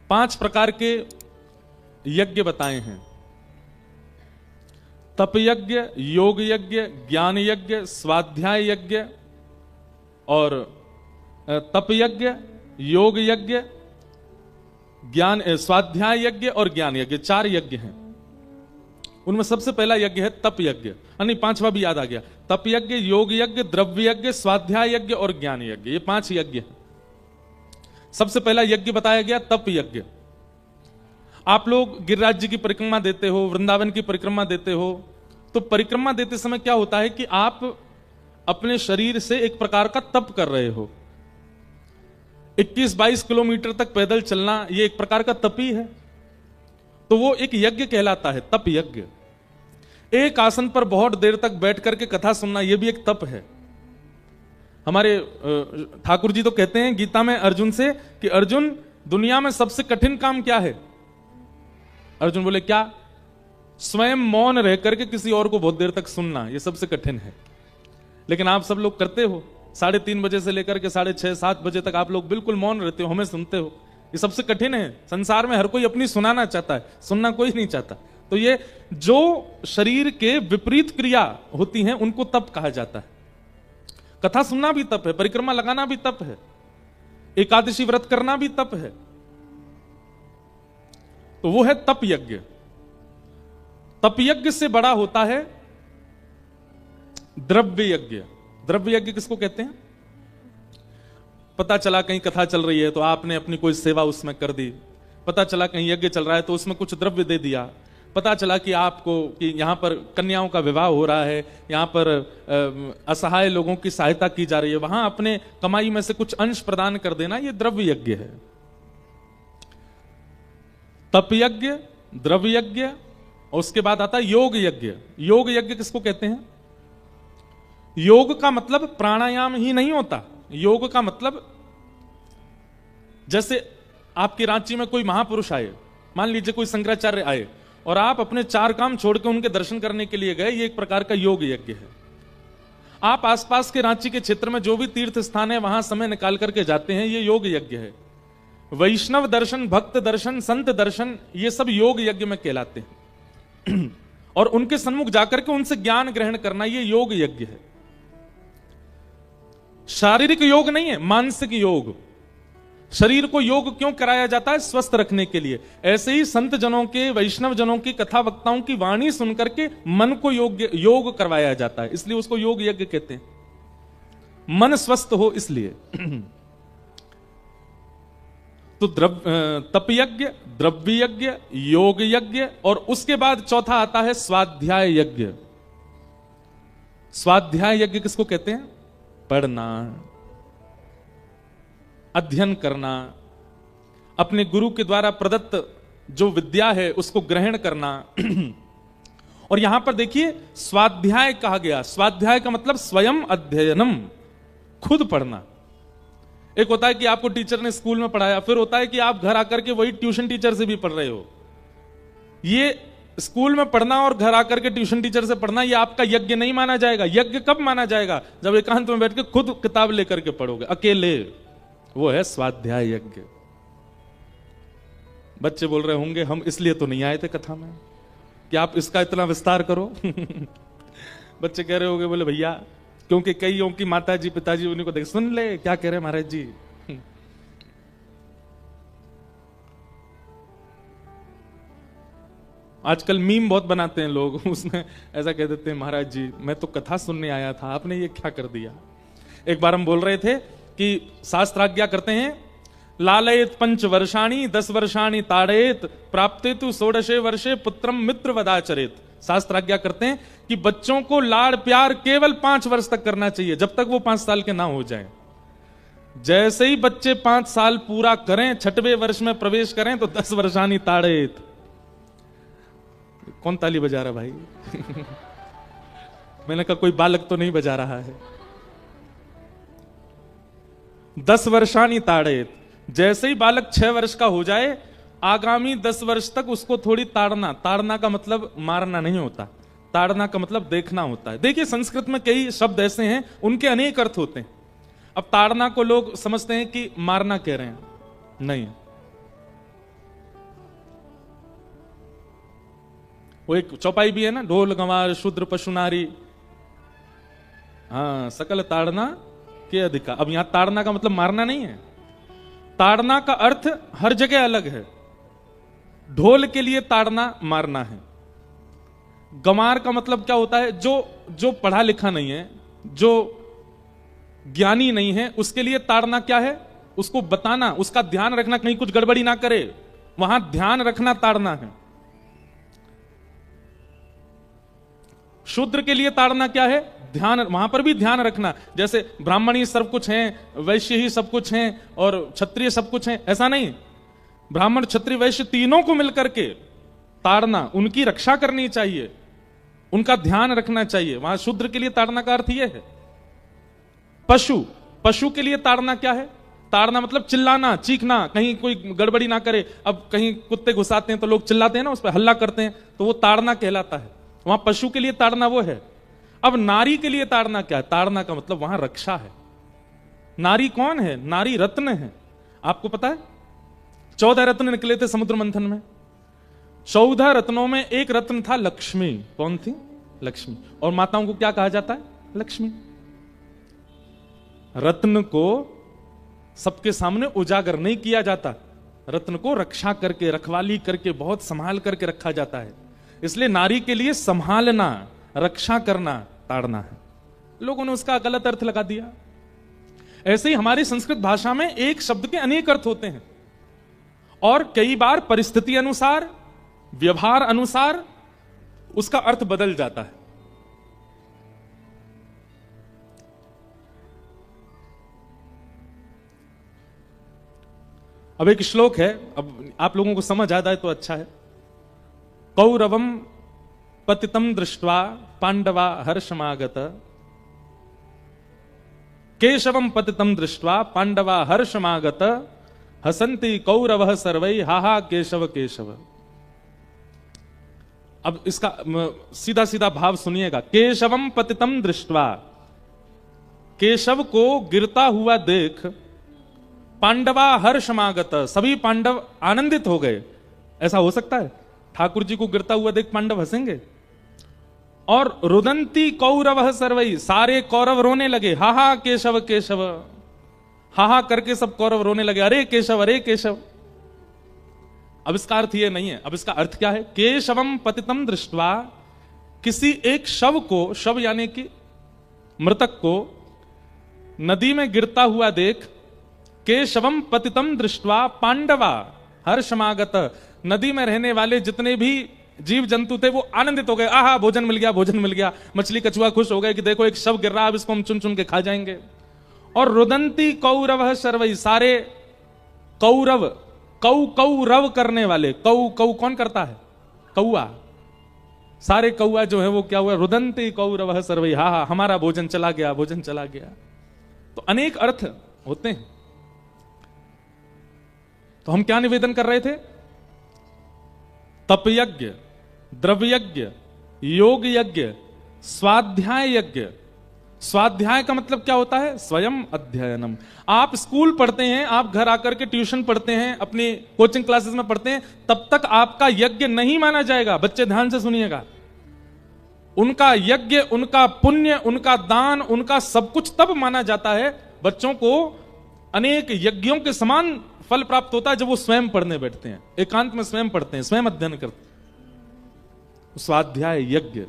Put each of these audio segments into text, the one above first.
5 प्रकार के यज्ञ बताए हैं। तप यज्ञ, योग यज्ञ, ज्ञान यज्ञ, स्वाध्याय यज्ञ और तप यज्ञ, योग यज्ञ, ज्ञान स्वाध्याय यज्ञ और ज्ञान यज्ञ, 4 यज्ञ हैं। उनमें सबसे पहला यज्ञ है तप यज्ञ, नहीं 5वां भी याद आ गया। तप यज्ञ, योग यज्ञ, द्रव्य यज्ञ, स्वाध्याय यज्ञ और ज्ञान यज्ञ, ये 5 यज्ञ हैं। सबसे पहला यज्ञ बताया गया तप यज्ञ। आप लोग गिरिराज जी की परिक्रमा देते हो, वृंदावन की परिक्रमा देते हो, तो परिक्रमा देते समय क्या होता है कि आप अपने शरीर से एक प्रकार का तप कर रहे हो। 21-22 किलोमीटर तक पैदल चलना, ये एक प्रकार का तप ही है, तो वो एक यज्ञ कहलाता है, तप यज्ञ। एक आसन पर बहुत देर तक बैठ करके कथा सुनना, यह भी एक तप है। हमारे ठाकुर जी तो कहते हैं गीता में अर्जुन से कि अर्जुन, दुनिया में सबसे कठिन काम क्या है? अर्जुन बोले क्या? स्वयं मौन रह करके किसी और को बहुत देर तक सुनना, यह सबसे कठिन है। लेकिन आप सब लोग करते हो, 3:30 बजे से लेकर के 6:30-7 बजे तक आप लोग बिल्कुल मौन रहते हो, हमें सुनते हो। ये सबसे कठिन है। संसार में हर कोई अपनी सुनाना चाहता है, सुनना कोई नहीं चाहता। तो ये जो शरीर के विपरीत क्रिया होती हैं उनको तप कहा जाता है। कथा सुनना भी तप है, परिक्रमा लगाना भी तप है, एकादशी व्रत करना भी तप है। तो वो है तप यज्ञ। तप यज्ञ से बड़ा होता है द्रव्य यज्ञ। द्रव्य यज्ञ किसको कहते हैं? पता चला कहीं कथा चल रही है तो आपने अपनी कोई सेवा उसमें कर दी। पता चला कहीं यज्ञ चल रहा है तो उसमें कुछ द्रव्य दे दिया। पता चला कि आपको कि यहां पर कन्याओं का विवाह हो रहा है, यहां पर असहाय लोगों की सहायता की जा रही है, वहां अपने कमाई में से कुछ अंश प्रदान कर देना, यह द्रव्य यज्ञ है। तप यज्ञ, द्रव्य यज्ञ, और उसके बाद आता है योग यज्ञ। योग यज्ञ किसको कहते हैं? योग का मतलब प्राणायाम ही नहीं होता। योग का मतलब जैसे आपकी रांची में कोई महापुरुष आए, मान लीजिए कोई शंकराचार्य आए और आप अपने 4 काम छोड़ के उनके दर्शन करने के लिए गए, ये एक प्रकार का योग यज्ञ है। आप आसपास के रांची के क्षेत्र में जो भी तीर्थ स्थान है वहां समय निकाल करके जाते हैं, ये योग यज्ञ है। वैष्णव दर्शन, भक्त दर्शन, संत दर्शन, ये सब योग यज्ञ में कहलाते हैं। और उनके सन्मुख जाकर के उनसे ज्ञान ग्रहण करना, ये योग यज्ञ है। शारीरिक योग नहीं है, मानसिक योग। शरीर को योग क्यों कराया जाता है? स्वस्थ रखने के लिए। ऐसे ही संत जनों के, वैष्णव जनों की, कथा वक्ताओं की वाणी सुनकर के मन को योग करवाया जाता है, इसलिए उसको योग यज्ञ कहते हैं। मन स्वस्थ हो इसलिए। तो तप यज्ञ, द्रव्य यज्ञ, योग यज्ञ, और उसके बाद चौथा आता है स्वाध्याय यज्ञ। स्वाध्याय यज्ञ किसको कहते हैं? पढ़ना, अध्ययन करना, अपने गुरु के द्वारा प्रदत्त जो विद्या है उसको ग्रहण करना। और यहां पर देखिए स्वाध्याय कहा गया। स्वाध्याय का मतलब स्वयं अध्ययनम, खुद पढ़ना। एक होता है कि आपको टीचर ने स्कूल में पढ़ाया, फिर होता है कि आप घर आकर के वही ट्यूशन टीचर से भी पढ़ रहे हो। ये स्कूल में पढ़ना और घर आकर के ट्यूशन टीचर से पढ़ना, ये आपका यज्ञ नहीं माना जाएगा। यज्ञ कब माना जाएगा? जब एकांत में बैठ के खुद किताब लेकर के पढ़ोगे अकेले, वो है स्वाध्याय यज्ञ। बच्चे बोल रहे होंगे हम इसलिए तो नहीं आए थे कथा में कि आप इसका इतना विस्तार करो। बच्चे कह रहे होंगे, बोले भैया क्योंकि कईयों की माताजी पिताजी उन्हीं को देख, सुन ले क्या कह रहे महाराज जी। आजकल मीम बहुत बनाते हैं लोग, उसमें ऐसा कह देते हैं महाराज जी मैं तो कथा सुनने आया था, आपने ये क्या कर दिया। एक बार हम बोल रहे थे कि शास्त्राज्ञा करते हैं, लालयत 5 वर्षाणि 10 वर्षाणि ताड़येत प्राप्तेतु 16 वर्षे पुत्रम मित्र वदाचरेत। शास्त्राज्ञा करते हैं कि बच्चों को लाड़ प्यार केवल 5 वर्ष तक करना चाहिए, जब तक वो 5 साल के ना हो जाएं। जैसे ही बच्चे 5 साल पूरा करें, 6वें वर्ष में प्रवेश करें तो 10 वर्षाणि ताड़येत। कौन ताली बजा रहा भाई? मैंने कहा कोई बालक तो नहीं बजा रहा है। 10 वर्षाणि ताड़येत, जैसे ही बालक 6 वर्ष का हो जाए, आगामी 10 वर्ष तक उसको थोड़ी ताड़ना। ताड़ना का मतलब मारना नहीं होता, ताड़ना का मतलब देखना होता है। देखिए संस्कृत में कई शब्द ऐसे हैं, उनके अनेक अर्थ होते हैं। अब ताड़ना को लोग समझते हैं कि मारना कह रहे हैं, नहीं। वो एक चौपाई भी है ना, ढोल गंवार शूद्र पशु नारी, हाँ सकल ताड़ना के अधिकार। अब यहां ताड़ना का मतलब मारना नहीं है, ताड़ना का अर्थ हर जगह अलग है। ढोल के लिए ताड़ना मारना है। गंवार का मतलब क्या होता है, जो पढ़ा लिखा नहीं है, जो ज्ञानी नहीं है, उसके लिए ताड़ना क्या है, उसको बताना, उसका ध्यान रखना कहीं कुछ गड़बड़ी ना करे, वहां ध्यान रखना ताड़ना है। शूद्र के लिए ताड़ना क्या है, ध्यान, वहां पर भी ध्यान रखना। जैसे ब्राह्मण ही सब कुछ हैं, वैश्य ही सब कुछ हैं और क्षत्रिय सब कुछ हैं, ऐसा नहीं। ब्राह्मण क्षत्रिय वैश्य तीनों को मिलकर के ताड़ना, उनकी रक्षा करनी चाहिए, उनका ध्यान रखना चाहिए। वहां शूद्र के लिए ताड़ना का अर्थ यह है। पशु के लिए ताड़ना क्या है, ताड़ना मतलब चिल्लाना, चीखना, कहीं कोई गड़बड़ी ना करे। अब कहीं कुत्ते घुसाते हैं तो लोग चिल्लाते हैं ना, उस पर हल्ला करते हैं, तो वो ताड़ना कहलाता है। वहां पशु के लिए ताड़ना वो है। अब नारी के लिए ताड़ना क्या है, ताड़ना का मतलब वहां रक्षा है। नारी कौन है, नारी रत्न है। आपको पता है 14 रत्न निकले थे समुद्र मंथन में। 14 रत्नों में एक रत्न था लक्ष्मी। कौन थी, लक्ष्मी। और माताओं को क्या कहा जाता है, लक्ष्मी। रत्न को सबके सामने उजागर नहीं किया जाता, रत्न को रक्षा करके, रखवाली करके, बहुत संभाल करके रखा जाता है। इसलिए नारी के लिए संभालना, रक्षा करना ताड़ना है। लोगों ने उसका गलत अर्थ लगा दिया। ऐसे ही हमारी संस्कृत भाषा में एक शब्द के अनेक अर्थ होते हैं और कई बार परिस्थिति अनुसार, व्यवहार अनुसार उसका अर्थ बदल जाता है। अब एक श्लोक है, अब आप लोगों को समझ आता है तो अच्छा है। कौरवम पतितम दृष्ट्वा पांडवा हर्षमागत, केशवम पतितम दृष्ट्वा पांडवा हर्षमागत, हसंती कौरवः सर्वै हाहा केशव केशव। अब इसका सीधा सीधा भाव सुनिएगा। केशवम पतितम दृष्ट्वा, केशव को गिरता हुआ देख, पांडवा हर्षमागत, सभी पांडव आनंदित हो गए। ऐसा हो सकता है ठाकुर जी को गिरता हुआ देख पांडव हंसेंगे? और रुदंती कौरवः सर्वै, सारे कौरव रोने लगे, हाहा केशव केशव, हाहा करके सब कौरव रोने लगे, अरे केशव अरे केशव। अब इसका अर्थ यह नहीं है। अब इसका अर्थ क्या है, केशवम पतितम दृष्ट्वा, किसी एक शव को, शव यानी कि मृतक को नदी में गिरता हुआ देख, केशवम पतितम दृष्ट्वा पांडवा हर्षमागत, नदी में रहने वाले जितने भी जीव जंतु थे वो आनंदित हो गए, आहा भोजन मिल गया, भोजन मिल गया। मछली कछुआ खुश हो गए कि देखो एक शव गिर रहा है, अब इसको हम चुन चुन के खा जाएंगे। और रुदंती कौरव सर्वै, सारे कौरव, कौरव करने वाले, कौ कौन करता है, कौआ, सारे कौआ जो है वो क्या हुआ, रुदंती कौरव सर्वै, हा हा हमारा भोजन चला गया, भोजन चला गया। तो अनेक अर्थ होते हैं। तो हम क्या निवेदन कर रहे थे, तप यज्ञ, द्रव्य यज्ञ, योग यज्ञ, स्वाध्याय यज्ञ। स्वाध्याय का मतलब क्या होता है, स्वयं अध्ययनम। आप स्कूल पढ़ते हैं, आप घर आकर के ट्यूशन पढ़ते हैं, अपनी कोचिंग क्लासेस में पढ़ते हैं, तब तक आपका यज्ञ नहीं माना जाएगा। बच्चे ध्यान से सुनिएगा, उनका यज्ञ, उनका पुण्य, उनका दान, उनका सब कुछ तब माना जाता है, बच्चों को अनेक यज्ञों के समान फल प्राप्त होता है जब वो स्वयं पढ़ने बैठते हैं, एकांत में स्वयं पढ़ते हैं, स्वयं अध्ययन करते हैं। स्वाध्याय यज्ञ।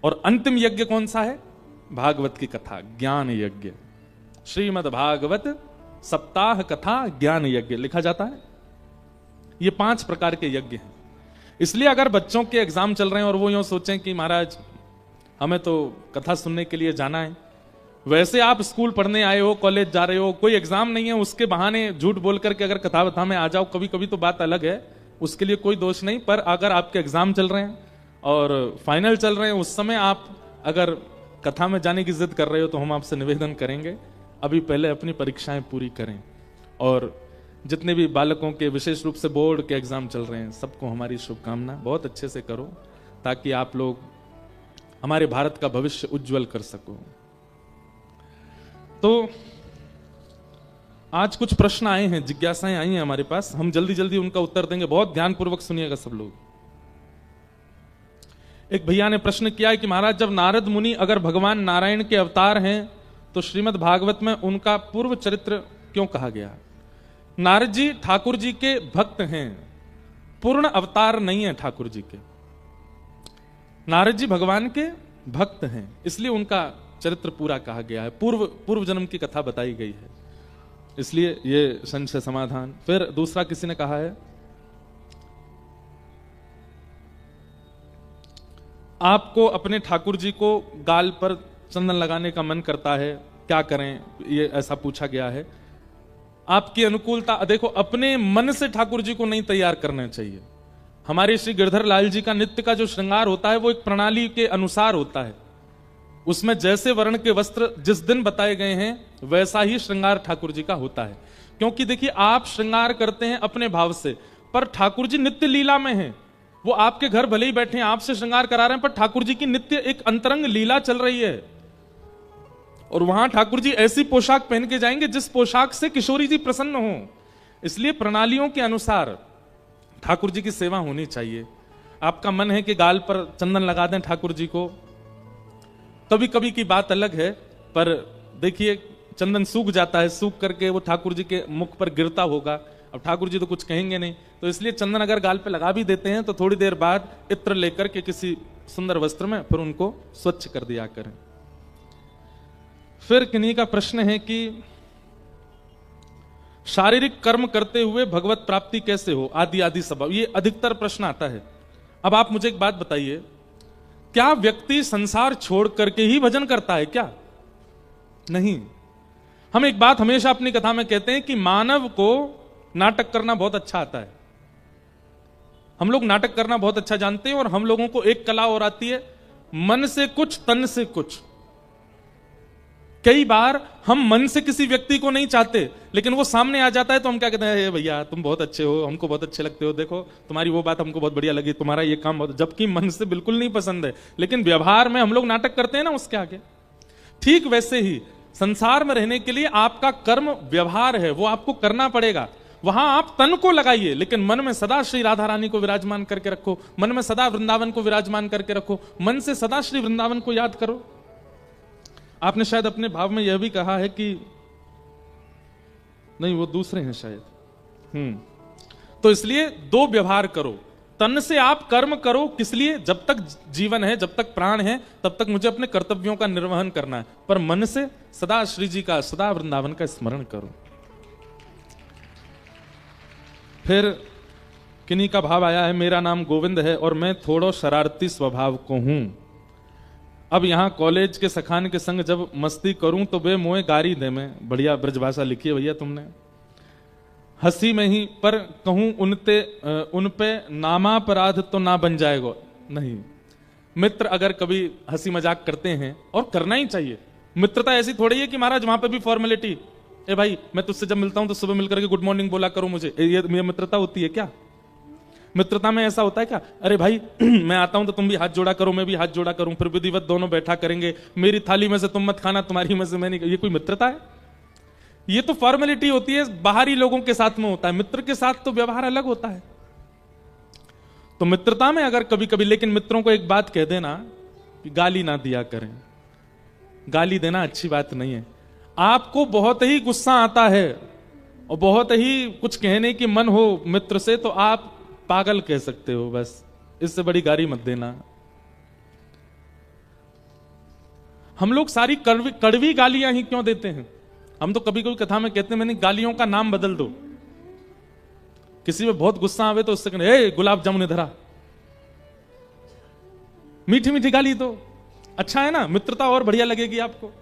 और अंतिम यज्ञ कौन सा है, भागवत की कथा, ज्ञान यज्ञ। श्रीमद् भागवत सप्ताह कथा ज्ञान यज्ञ लिखा जाता है। ये 5 प्रकार के यज्ञ हैं। इसलिए अगर बच्चों के एग्जाम चल रहे हैं और वो यूं सोचें कि महाराज हमें तो कथा सुनने के लिए जाना है, वैसे आप स्कूल पढ़ने आए हो, कॉलेज जा रहे हो, कोई एग्जाम नहीं है, उसके बहाने झूठ बोल करके अगर कथा वथा में आ जाओ कभी कभी तो बात अलग है, उसके लिए कोई दोष नहीं। पर अगर आपके एग्जाम चल रहे हैं और फाइनल चल रहे हैं, उस समय आप अगर कथा में जाने की जिद कर रहे हो तो हम आपसे निवेदन करेंगे अभी पहले अपनी परीक्षाएं पूरी करें। और जितने भी बालकों के विशेष रूप से बोर्ड के एग्जाम चल रहे हैं, सबको हमारी शुभकामना, बहुत अच्छे से करो ताकि आप लोग हमारे भारत का भविष्य उज्जवल कर सको। तो आज कुछ प्रश्न आए हैं, जिज्ञासाएं आई हैं हमारे पास, हम जल्दी जल्दी उनका उत्तर देंगे। बहुत ध्यानपूर्वक सुनिएगा सब लोग। एक भैया ने प्रश्न किया है कि महाराज जब नारद मुनि अगर भगवान नारायण के अवतार हैं तो श्रीमद् भागवत में उनका पूर्व चरित्र क्यों कहा गया? नारद जी ठाकुर जी के भक्त हैं, पूर्ण अवतार नहीं है ठाकुर जी के। नारद जी भगवान के भक्त हैं, इसलिए उनका चरित्र पूरा कहा गया है, पूर्व जन्म की कथा बताई गई है, इसलिए ये संशय समाधान। फिर दूसरा किसी ने कहा है आपको अपने ठाकुर जी को गाल पर चंदन लगाने का मन करता है, क्या करें? ये ऐसा पूछा गया है। आपकी अनुकूलता, देखो अपने मन से ठाकुर जी को नहीं तैयार करना चाहिए। हमारे श्री गिरधर लाल जी का नित्य का जो श्रृंगार होता है वो एक प्रणाली के अनुसार होता है, उसमें जैसे वर्ण के वस्त्र जिस दिन बताए गए हैं वैसा ही श्रृंगार ठाकुर जी का होता है। क्योंकि देखिए आप श्रृंगार करते हैं अपने भाव से, पर ठाकुर जी नित्य लीला में हैं। वो आपके घर भले ही बैठे हैं, आपसे श्रृंगार करा रहे हैं, पर ठाकुर जी की नित्य एक अंतरंग लीला चल रही है। और वहां ठाकुर जी ऐसी पोशाक पहन के जाएंगे जिस पोशाक से किशोरी जी प्रसन्न हो। इसलिए प्रणालियों के अनुसार ठाकुर जी की सेवा होनी चाहिए। आपका मन है कि गाल पर चंदन लगा दें ठाकुर जी को, कभी कभी की बात अलग है, पर देखिए चंदन सूख जाता है, सूख करके वो ठाकुर जी के मुख पर गिरता होगा। अब ठाकुर जी तो कुछ कहेंगे नहीं, तो इसलिए चंदन अगर गाल पे लगा भी देते हैं तो थोड़ी देर बाद इत्र लेकर के किसी सुंदर वस्त्र में फिर उनको स्वच्छ कर दिया करें। फिर किन्हीं का प्रश्न है कि शारीरिक कर्म करते हुए भगवत प्राप्ति कैसे हो, आदि आदि सब, ये अधिकतर प्रश्न आता है। अब आप मुझे एक बात बताइए, क्या व्यक्ति संसार छोड़ करके ही भजन करता है क्या? नहीं। हम एक बात हमेशा अपनी कथा में कहते हैं कि मानव को नाटक करना बहुत अच्छा आता है। हम लोग नाटक करना बहुत अच्छा जानते हैं, और हम लोगों को एक कला और आती है, मन से कुछ तन से कुछ। कई बार हम मन से किसी व्यक्ति को नहीं चाहते, लेकिन वो सामने आ जाता है तो हम क्या कहते हैं, भैया तुम बहुत अच्छे हो, हमको बहुत अच्छे लगते हो, देखो तुम्हारी वो बात हमको बहुत बढ़िया लगी, तुम्हारा ये काम बहुत, जबकि मन से बिल्कुल नहीं पसंद है, लेकिन व्यवहार में हम लोग नाटक करते हैं ना उसके आगे। ठीक वैसे ही संसार में रहने के लिए आपका कर्म व्यवहार है, वो आपको करना पड़ेगा। वहां आप तन को लगाइए, लेकिन मन में सदा श्री राधा रानी को विराजमान करके रखो, मन में सदा वृंदावन को विराजमान करके रखो, मन से सदा श्री वृंदावन को याद करो। आपने शायद अपने भाव में यह भी कहा है कि नहीं, वो दूसरे हैं शायद। तो इसलिए दो व्यवहार करो, तन से आप कर्म करो, किस लिए? जब तक जीवन है, जब तक प्राण है, तब तक मुझे अपने कर्तव्यों का निर्वहन करना है, पर मन से सदा श्री जी का, सदा वृंदावन का स्मरण करो। फिर किन्हीं का भाव आया है, मेरा नाम गोविंद है और मैं थोड़ा शरारती स्वभाव को हूं। अब यहां कॉलेज के सखान के संग जब मस्ती करूं तो वे मोए गारी दे में। बढ़िया ब्रजभाषा लिखी है भैया तुमने, हंसी में ही, पर कहूं उन पे नामापराध तो ना बन जाएगा। नहीं, मित्र अगर कभी हंसी मजाक करते हैं, और करना ही चाहिए, मित्रता ऐसी थोड़ी है कि महाराज वहां पे भी फॉर्मेलिटी, ए भाई मैं तुझसे जब मिलता हूं तो सुबह मिलकर के गुड मॉर्निंग बोला करो मुझे, ये मित्रता होती है क्या? मित्रता में ऐसा होता है क्या, अरे भाई मैं आता हूं तो तुम भी हाथ जोड़ा करो, मैं भी हाथ जोड़ा करूं, फिर विधिवत दोनों बैठा करेंगे, मेरी थाली में से तुम मत खाना, तुम्हारी में से मैं नहीं, ये कोई मित्रता है? ये तो फॉर्मेलिटी होती है, बाहरी लोगों के साथ में होता है, मित्र के साथ तो व्यवहार अलग होता है। तो मित्रता में अगर कभी कभी, लेकिन मित्रों को एक बात कह देना कि गाली ना दिया करें, गाली देना अच्छी बात नहीं है। आपको बहुत ही गुस्सा आता है और बहुत ही कुछ कहने की मन हो मित्र से, तो आप पागल कह सकते हो, बस इससे बड़ी गाली मत देना। हम लोग सारी कड़वी गालियां ही क्यों देते हैं? हम तो कभी कभी कथा में कहते हैं मैंने गालियों का नाम बदल दो। किसी में बहुत गुस्सा आवे तो उससे कहने, ए गुलाब जामुन इधर आ, मीठी मीठी गाली दो, अच्छा है ना, मित्रता और बढ़िया लगेगी आपको।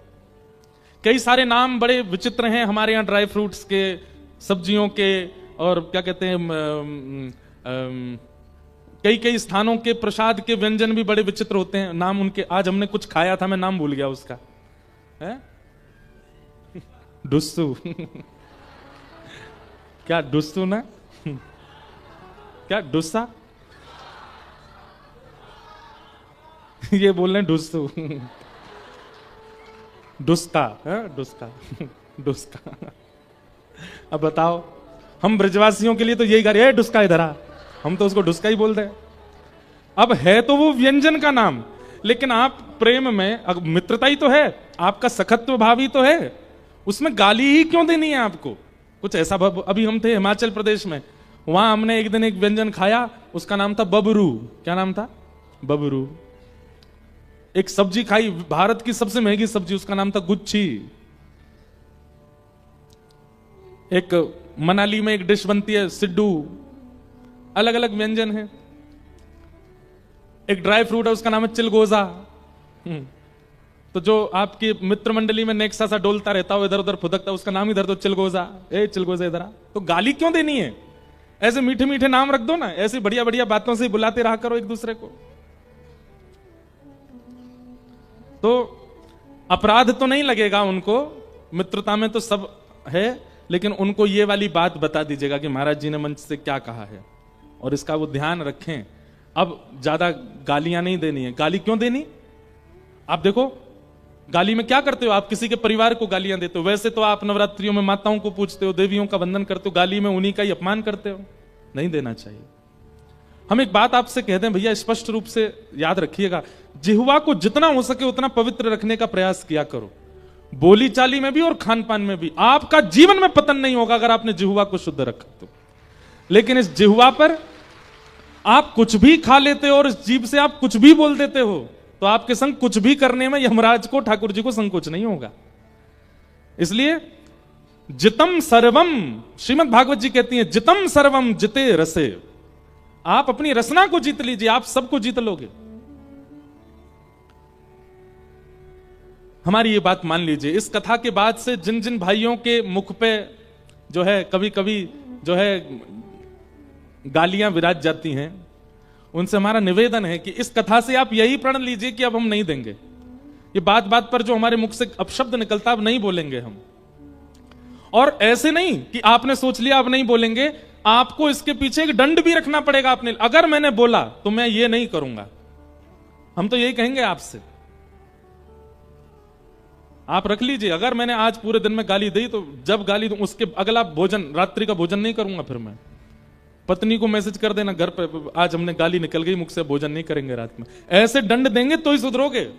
कई सारे नाम बड़े विचित्र हैं हमारे यहाँ, ड्राई फ्रूट्स के, सब्जियों के, और क्या कहते हैं, कई कई स्थानों के प्रसाद के व्यंजन भी बड़े विचित्र होते हैं नाम उनके। आज हमने कुछ खाया था, मैं नाम भूल गया उसका, है डुस्सू क्या डुस्सू ना क्या डुस्सा ये बोल रहे हैं डुस्सू डुस्का, डुस्का डुस्का। अब बताओ, हम ब्रजवासियों के लिए तो यही गा रहे, डुस्का इधर आ, हम तो उसको डुस्का ही बोलते हैं। अब है तो वो व्यंजन का नाम, लेकिन आप प्रेम में मित्रता ही तो है, आपका सखत्व भाव ही तो है, उसमें गाली ही क्यों देनी है आपको? कुछ ऐसा अभी हम थे हिमाचल प्रदेश में, वहां हमने एक दिन एक व्यंजन खाया, उसका नाम था बबरू। क्या नाम था? बबरू। एक सब्जी खाई, भारत की सबसे महंगी सब्जी, उसका नाम था गुच्छी। एक मनाली में एक डिश बनती है सिड्डू। अलग अलग व्यंजन है। एक ड्राई फ्रूट है, उसका नाम है चिलगोजा। तो जो आपकी मित्र मंडली में नेक्सा सा डोलता रहता हो, इधर उधर फुदकता, उसका नाम इधर दो चिलगोजा। ए चिलगोजा इधर आ। तो गाली क्यों देनी है? ऐसे मीठे मीठे नाम रख दो ना, ऐसी बढ़िया बढ़िया बातों से बुलाते रहा करो एक दूसरे को। तो अपराध तो नहीं लगेगा उनको, मित्रता में तो सब है, लेकिन उनको ये वाली बात बता दीजिएगा कि महाराज जी ने मंच से क्या कहा है, और इसका वो ध्यान रखें। अब ज्यादा गालियां नहीं देनी है। गाली क्यों देनी? आप देखो, गाली में क्या करते हो? आप किसी के परिवार को गालियां देते हो। वैसे तो आप नवरात्रियों में माताओं को पूजते हो, देवियों का वंदन करते हो, गाली में उन्हीं का ही अपमान करते हो। नहीं देना चाहिए। हम एक बात आपसे कह दें भैया, स्पष्ट रूप से याद रखिएगा, जिह्वा को जितना हो सके उतना पवित्र रखने का प्रयास किया करो, बोली चाली में भी और खान पान में भी। आपका जीवन में पतन नहीं होगा अगर आपने जिह्वा को शुद्ध रखा तो। लेकिन इस जिह्वा पर आप कुछ भी खा लेते हो और इस जीभ से आप कुछ भी बोल देते हो, तो आपके संग कुछ भी करने में यमराज को, ठाकुर जी को संकोच नहीं होगा। इसलिए जितम सर्वम, श्रीमद् भागवत जी कहती हैं, जितम सर्वम जिते रसे। आप अपनी रसना को जीत लीजिए, आप सबको जीत लोगे। हमारी ये बात मान लीजिए। इस कथा के बाद से जिन जिन भाइयों के मुख पे जो है कभी कभी जो है गालियां विराज जाती हैं, उनसे हमारा निवेदन है कि इस कथा से आप यही प्रण लीजिए कि अब हम नहीं देंगे। ये बात बात पर जो हमारे मुख से अपशब्द निकलता, अब नहीं बोलेंगे हम। और ऐसे नहीं कि आपने सोच लिया अब नहीं बोलेंगे, आपको इसके पीछे एक दंड भी रखना पड़ेगा अपने। अगर मैंने बोला तो मैं ये नहीं करूंगा, हम तो यही कहेंगे आपसे। आप रख लीजिए, अगर मैंने आज पूरे दिन में गाली दी तो जब गाली दूं उसके अगला भोजन, रात्रि का भोजन नहीं करूंगा। फिर मैं पत्नी को मैसेज कर देना घर पे, आज हमने गाली निकल गई मुख से, भोजन नहीं करेंगे रात में। ऐसे दंड देंगे तो ही सुधरोगे।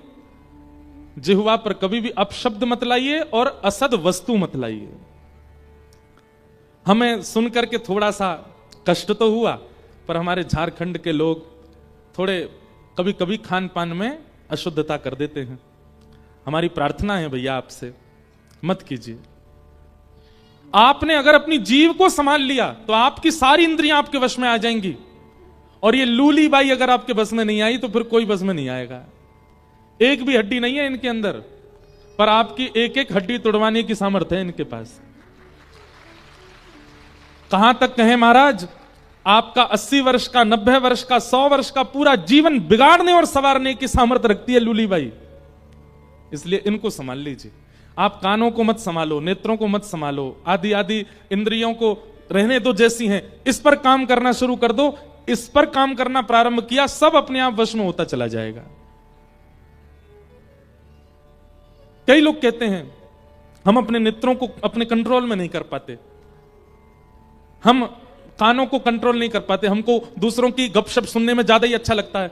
जिह्वा पर कभी भी अपशब्द मत लाइए और असद वस्तु मत लाइए। हमें सुनकर के थोड़ा सा कष्ट तो हुआ, पर हमारे झारखंड के लोग थोड़े कभी कभी खान पान में अशुद्धता कर देते हैं। हमारी प्रार्थना है भैया आपसे, मत कीजिए। आपने अगर अपनी जीव को संभाल लिया तो आपकी सारी इंद्रियां आपके वश में आ जाएंगी। और ये लूली बाई अगर आपके बस में नहीं आई तो फिर कोई बस में नहीं आएगा। एक भी हड्डी नहीं है इनके अंदर, पर आपकी एक एक हड्डी तोड़वाने की सामर्थ्य है इनके पास। कहां तक कहें महाराज, आपका 80 वर्ष का, 90 वर्ष का, 100 वर्ष का पूरा जीवन बिगाड़ने और संवारने की सामर्थ्य रखती है लूली बाई। इसलिए इनको संभाल लीजिए। आप कानों को मत संभालो, नेत्रों को मत संभालो, आदि आदि इंद्रियों को रहने दो जैसी हैं। इस पर काम करना शुरू कर दो। इस पर काम करना प्रारंभ किया, सब अपने आप वश में होता चला जाएगा। कई लोग कहते हैं हम अपने नेत्रों को अपने कंट्रोल में नहीं कर पाते, हम कानों को कंट्रोल नहीं कर पाते, हमको दूसरों की गपशप सुनने में ज्यादा ही अच्छा लगता है,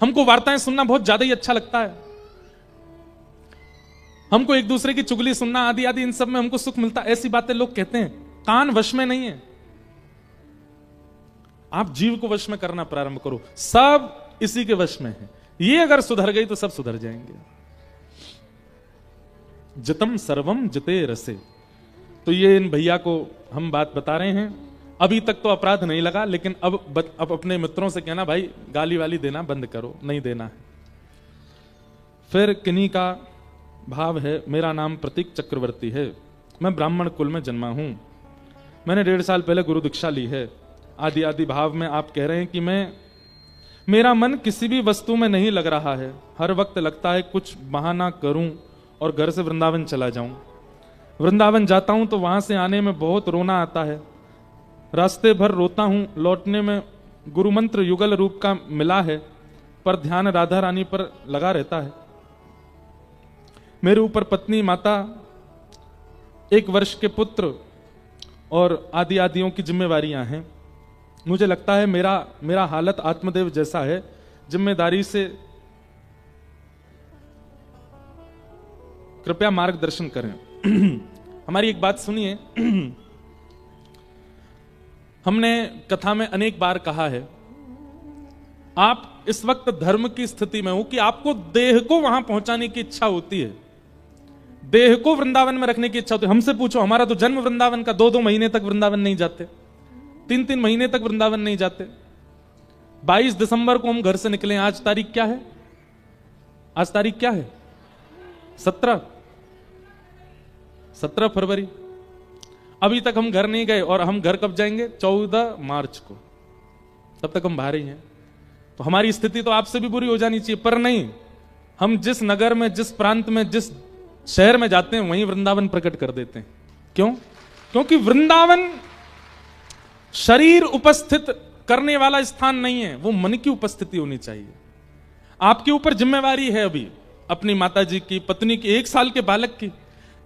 हमको वार्ताएं सुनना बहुत ज्यादा ही अच्छा लगता है, हमको एक दूसरे की चुगली सुनना आदि आदि, इन सब में हमको सुख मिलता है। ऐसी बातें लोग कहते हैं। कान वश में नहीं है। आप जीव को वश में करना प्रारंभ करो, सब इसी के वश में है। ये अगर सुधर गई तो सब सुधर जाएंगे। जितम सर्वम जिते रसे। तो ये इन भैया को हम बात बता रहे हैं। अभी तक तो अपराध नहीं लगा, लेकिन अब अपने मित्रों से कहना भाई गाली वाली देना बंद करो, नहीं देना है। फिर किन्हीं का भाव है, मेरा नाम प्रतीक चक्रवर्ती है, मैं ब्राह्मण कुल में जन्मा हूं, मैंने 1.5 साल पहले गुरु दीक्षा ली है, आदि आदि भाव में आप कह रहे हैं कि मेरा मन किसी भी वस्तु में नहीं लग रहा है, हर वक्त लगता है कुछ बहाना करूं और घर से वृंदावन चला जाऊं। वृंदावन जाता हूं तो वहां से आने में बहुत रोना आता है, रास्ते भर रोता हूं, लौटने में गुरु मंत्र युगल रूप का मिला है, पर ध्यान राधा रानी पर लगा रहता है। मेरे ऊपर पत्नी, माता, 1 वर्ष के पुत्र और आदि आदियों की जिम्मेवारियां हैं। मुझे लगता है मेरा हालत आत्मदेव जैसा है, जिम्मेदारी से कृपया मार्गदर्शन करें। हमारी एक बात सुनिए। हमने कथा में अनेक बार कहा है, आप इस वक्त धर्म की स्थिति में हो कि आपको देह को वहां पहुंचाने की इच्छा होती है, देह को वृंदावन में रखने की इच्छा होती है। हमसे पूछो, हमारा तो जन्म वृंदावन का, 2-2 महीने तक वृंदावन नहीं जाते, 3-3 महीने तक वृंदावन नहीं जाते। 22 दिसंबर को हम घर से निकले, आज तारीख क्या है? आज तारीख क्या है? 17 फरवरी। अभी तक हम घर नहीं गए, और हम घर कब जाएंगे? 14 मार्च को। तब तक हम बाहर ही हैं। तो हमारी स्थिति तो आपसे भी बुरी हो जानी चाहिए, पर नहीं। हम जिस नगर में, जिस प्रांत में, जिस शहर में जाते हैं, वहीं वृंदावन प्रकट कर देते हैं। क्यों? क्योंकि वृंदावन शरीर उपस्थित करने वाला स्थान नहीं है, वो मन की उपस्थिति होनी चाहिए। आपके ऊपर जिम्मेवारी है अभी अपनी माताजी की, पत्नी की, 1 साल के बालक की।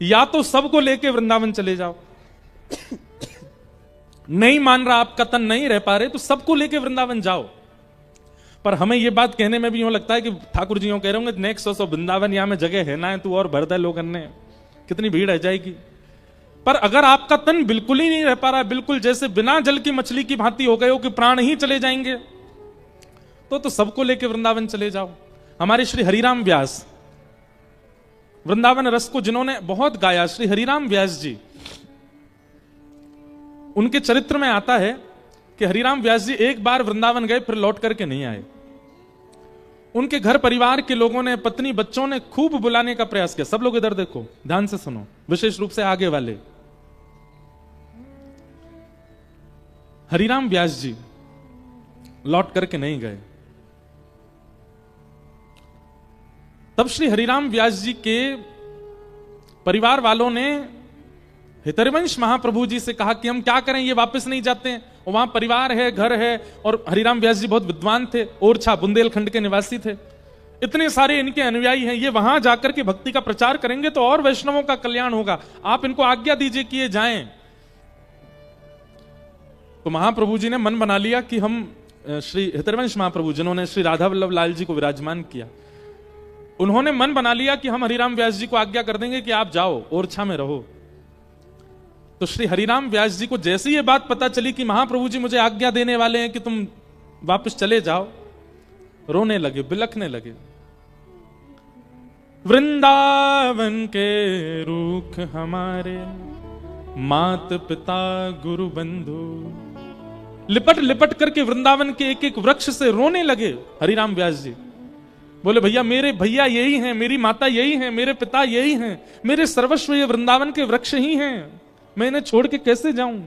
या तो सबको लेके वृंदावन चले जाओ, नहीं मान रहा, आपका तन नहीं रह पा रहे, तो सबको लेके वृंदावन जाओ। पर हमें यह बात कहने में भी यूं लगता है कि ठाकुर जी यूं कह रहे होंगे, नेक्स्ट सो वृंदावन, यहां में जगह है ना, तू और भर दे लोगन ने, कितनी भीड़ रह जाएगी। पर अगर आपका तन बिल्कुल ही नहीं रह पा रहा, बिल्कुल जैसे बिना जल की मछली की भांति हो गए हो कि प्राण ही चले जाएंगे, तो सबको लेके वृंदावन चले जाओ। हमारे श्री हरिराम व्यास, वृंदावन रस को जिन्होंने बहुत गाया, श्री हरिराम व्यास जी, उनके चरित्र में आता है कि हरिराम व्यास जी एक बार वृंदावन गए, फिर लौट करके नहीं आए। उनके घर परिवार के लोगों ने, पत्नी बच्चों ने खूब बुलाने का प्रयास किया। सब लोग इधर देखो, ध्यान से सुनो, विशेष रूप से आगे वाले। हरिराम व्यास जी लौट करके नहीं गए। तब श्री हरिराम व्यास जी के परिवार वालों ने हितरिवंश महाप्रभु जी से कहा कि हम क्या करें, ये वापस नहीं जाते हैं, और वहां परिवार है, घर है, और हरिराम व्यास जी बहुत विद्वान थे, ओरछा बुंदेलखंड के निवासी थे, इतने सारे इनके अनुयायी हैं, ये वहां जाकर के भक्ति का प्रचार करेंगे तो और वैष्णवों का कल्याण होगा, आप इनको आज्ञा दीजिए कि ये जाएं। तो महाप्रभु जी ने मन बना लिया कि हम, श्री हितरिवंश महाप्रभु जिन्होंने श्री राधा वल्लभ लाल जी को विराजमान किया, उन्होंने मन बना लिया कि हम हरिराम व्यास जी को आज्ञा कर देंगे कि आप जाओ, ओरछा में रहो। तो श्री हरिराम व्यास जी को जैसी ये बात पता चली कि महाप्रभु जी मुझे आज्ञा देने वाले हैं कि तुम वापस चले जाओ, रोने लगे, बिलखने लगे। वृंदावन के रूख हमारे, मात पिता गुरु बंधु, लिपट लिपट करके वृंदावन के एक एक वृक्ष से रोने लगे हरिराम व्यास जी। बोले, भैया मेरे भैया यही हैं, मेरी माता यही हैं, मेरे पिता यही हैं, मेरे सर्वस्व ये वृंदावन के वृक्ष ही हैं, मैं इन्हें छोड़ के कैसे जाऊं।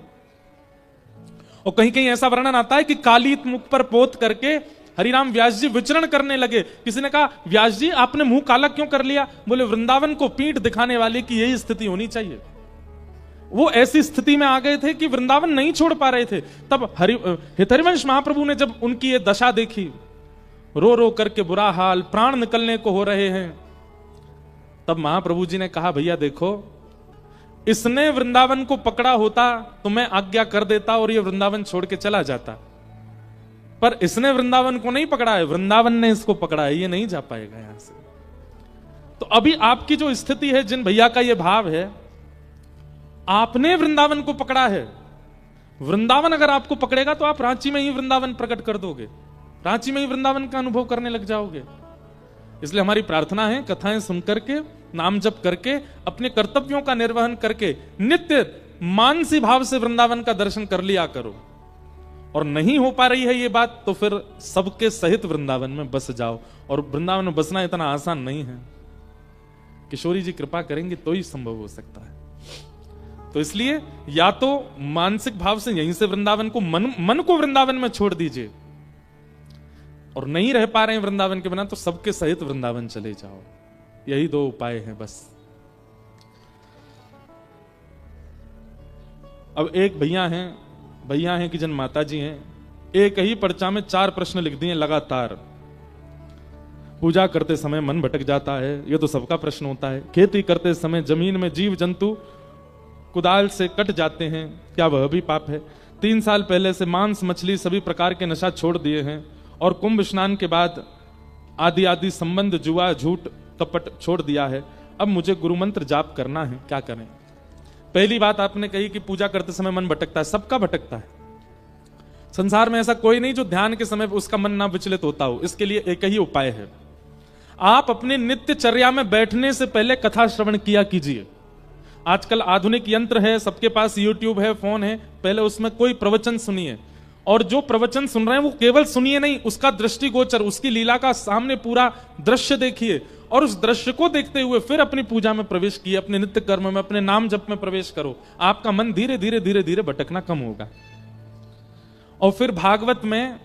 और कहीं कहीं ऐसा वर्णन आता है कि कालित मुख पर पोत करके हरिराम व्यास जी विचरण करने लगे। किसी ने कहा, व्यास जी आपने मुंह काला क्यों कर लिया? बोले, वृंदावन को पीठ दिखाने वाले की यही स्थिति होनी चाहिए। वो ऐसी स्थिति में आ गए थे कि वृंदावन नहीं छोड़ पा रहे थे। तब हितरिवंश महाप्रभु ने जब उनकी ये दशा देखी, रो रो करके बुरा हाल, प्राण निकलने को हो रहे हैं, तब महाप्रभु जी ने कहा, भैया देखो, इसने वृंदावन को पकड़ा होता तो मैं आज्ञा कर देता और ये वृंदावन छोड़ के चला जाता, पर इसने वृंदावन को नहीं पकड़ा है, वृंदावन ने इसको पकड़ा है, ये नहीं जा पाएगा यहां से। तो अभी आपकी जो स्थिति है, जिन भैया का ये भाव है, आपने वृंदावन को पकड़ा है। वृंदावन अगर आपको पकड़ेगा तो आप रांची में ही वृंदावन प्रकट कर दोगे, रांची में ही वृंदावन का अनुभव करने लग जाओगे। इसलिए हमारी प्रार्थना है, कथाएं सुनकर के, नाम जप करके, अपने कर्तव्यों का निर्वहन करके नित्य मानसी भाव से वृंदावन का दर्शन कर लिया करो। और नहीं हो पा रही है ये बात, तो फिर सबके सहित वृंदावन में बस जाओ। और वृंदावन में बसना इतना आसान नहीं है, किशोरी जी कृपा करेंगे तो ही संभव हो सकता है। तो इसलिए या तो मानसिक भाव से यहीं से वृंदावन को, मन को वृंदावन में छोड़ दीजिए, और नहीं रह पा रहे हैं वृंदावन के बिना, तो सबके सहित वृंदावन चले जाओ। यही 2 उपाय हैं बस। अब एक भैया हैं कि जन माता जी हैं, एक ही पर्चा में 4 प्रश्न लिख दिए लगातार। पूजा करते समय मन भटक जाता है, यह तो सबका प्रश्न होता है। खेती करते समय जमीन में जीव जंतु कुदाल से कट जाते हैं, क्या वह भी पाप है? 3 साल पहले से मांस मछली सभी प्रकार के नशा छोड़ दिए हैं और कुंभ स्नान के बाद आदि आदि संबंध, जुआ, झूठ, कपट छोड़ दिया है। अब मुझे गुरु मंत्र जाप करना है, क्या करें? पहली बात आपने कही कि पूजा करते समय मन भटकता है। सबका भटकता है। संसार में ऐसा कोई नहीं जो ध्यान के समय उसका मन ना विचलित होता हो। इसके लिए एक ही उपाय है, आप अपने नित्य चर्या में बैठने से पहले कथा श्रवण किया कीजिए। आजकल आधुनिक यंत्र है, सबके पास यूट्यूब है, फोन है, पहले उसमें कोई प्रवचन सुनिए, और जो प्रवचन सुन रहे हैं वो केवल सुनिए नहीं, उसका दृष्टिगोचर, उसकी लीला का सामने पूरा दृश्य देखिए, और उस दृश्य को देखते हुए फिर अपनी पूजा में प्रवेश किए, अपने नित्य कर्म में, अपने नाम जप में प्रवेश करो। आपका मन धीरे धीरे धीरे धीरे भटकना कम होगा। और फिर भागवत में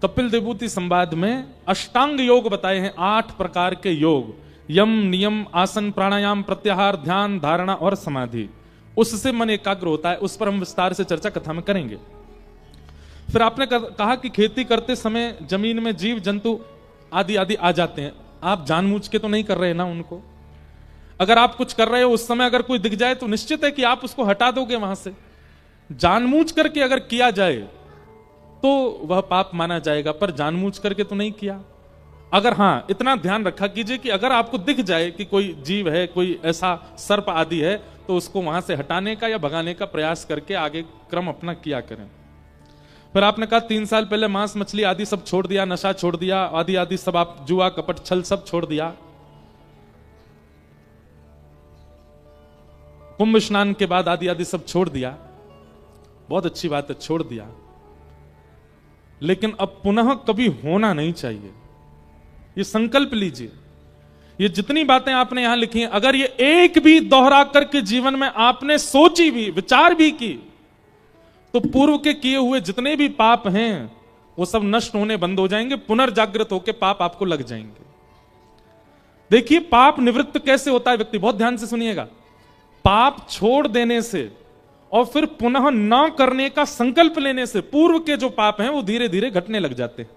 कपिल देवभूति संवाद में अष्टांग योग बताए हैं, 8 प्रकार के योग, यम, नियम, आसन, प्राणायाम, प्रत्याहार, ध्यान, धारणा और समाधि। उससे मन एकाग्र होता है। उस पर हम विस्तार से चर्चा कथा में करेंगे। फिर आपने कहा कि खेती करते समय जमीन में जीव जंतु आदि आदि आ जाते हैं। आप जानबूझ के तो नहीं कर रहे ना उनको। अगर आप कुछ कर रहे हो, उस समय अगर कोई दिख जाए तो निश्चित है कि आप उसको हटा दोगे वहां से। जानबूझ करके अगर किया जाए तो वह पाप माना जाएगा, पर जानबूझ करके तो नहीं किया। अगर हाँ, इतना ध्यान रखा कीजिए कि अगर आपको दिख जाए कि कोई जीव है, कोई ऐसा सर्प आदि है, तो उसको वहां से हटाने का या भगाने का प्रयास करके आगे क्रम अपना किया करें। फिर आपने कहा 3 साल पहले मांस मछली आदि सब छोड़ दिया, नशा छोड़ दिया, आदि आदि सब, आप जुआ कपट छल सब छोड़ दिया। कुंभ स्नान के बाद आदि आदि सब छोड़ दिया। बहुत अच्छी बात है, छोड़ दिया, लेकिन अब पुनः कभी होना नहीं चाहिए। ये संकल्प लीजिए। ये जितनी बातें आपने यहां लिखी हैं, अगर ये एक भी दोहरा करके जीवन में आपने सोची भी, विचार भी की, तो पूर्व के किए हुए जितने भी पाप हैं वो सब नष्ट होने बंद हो जाएंगे। पुनर्जागृत होकर पाप आपको लग जाएंगे। देखिए पाप निवृत्त कैसे होता है व्यक्ति, बहुत ध्यान से सुनिएगा। पाप छोड़ देने से और फिर पुनः न करने का संकल्प लेने से पूर्व के जो पाप हैं वो धीरे धीरे घटने लग जाते हैं।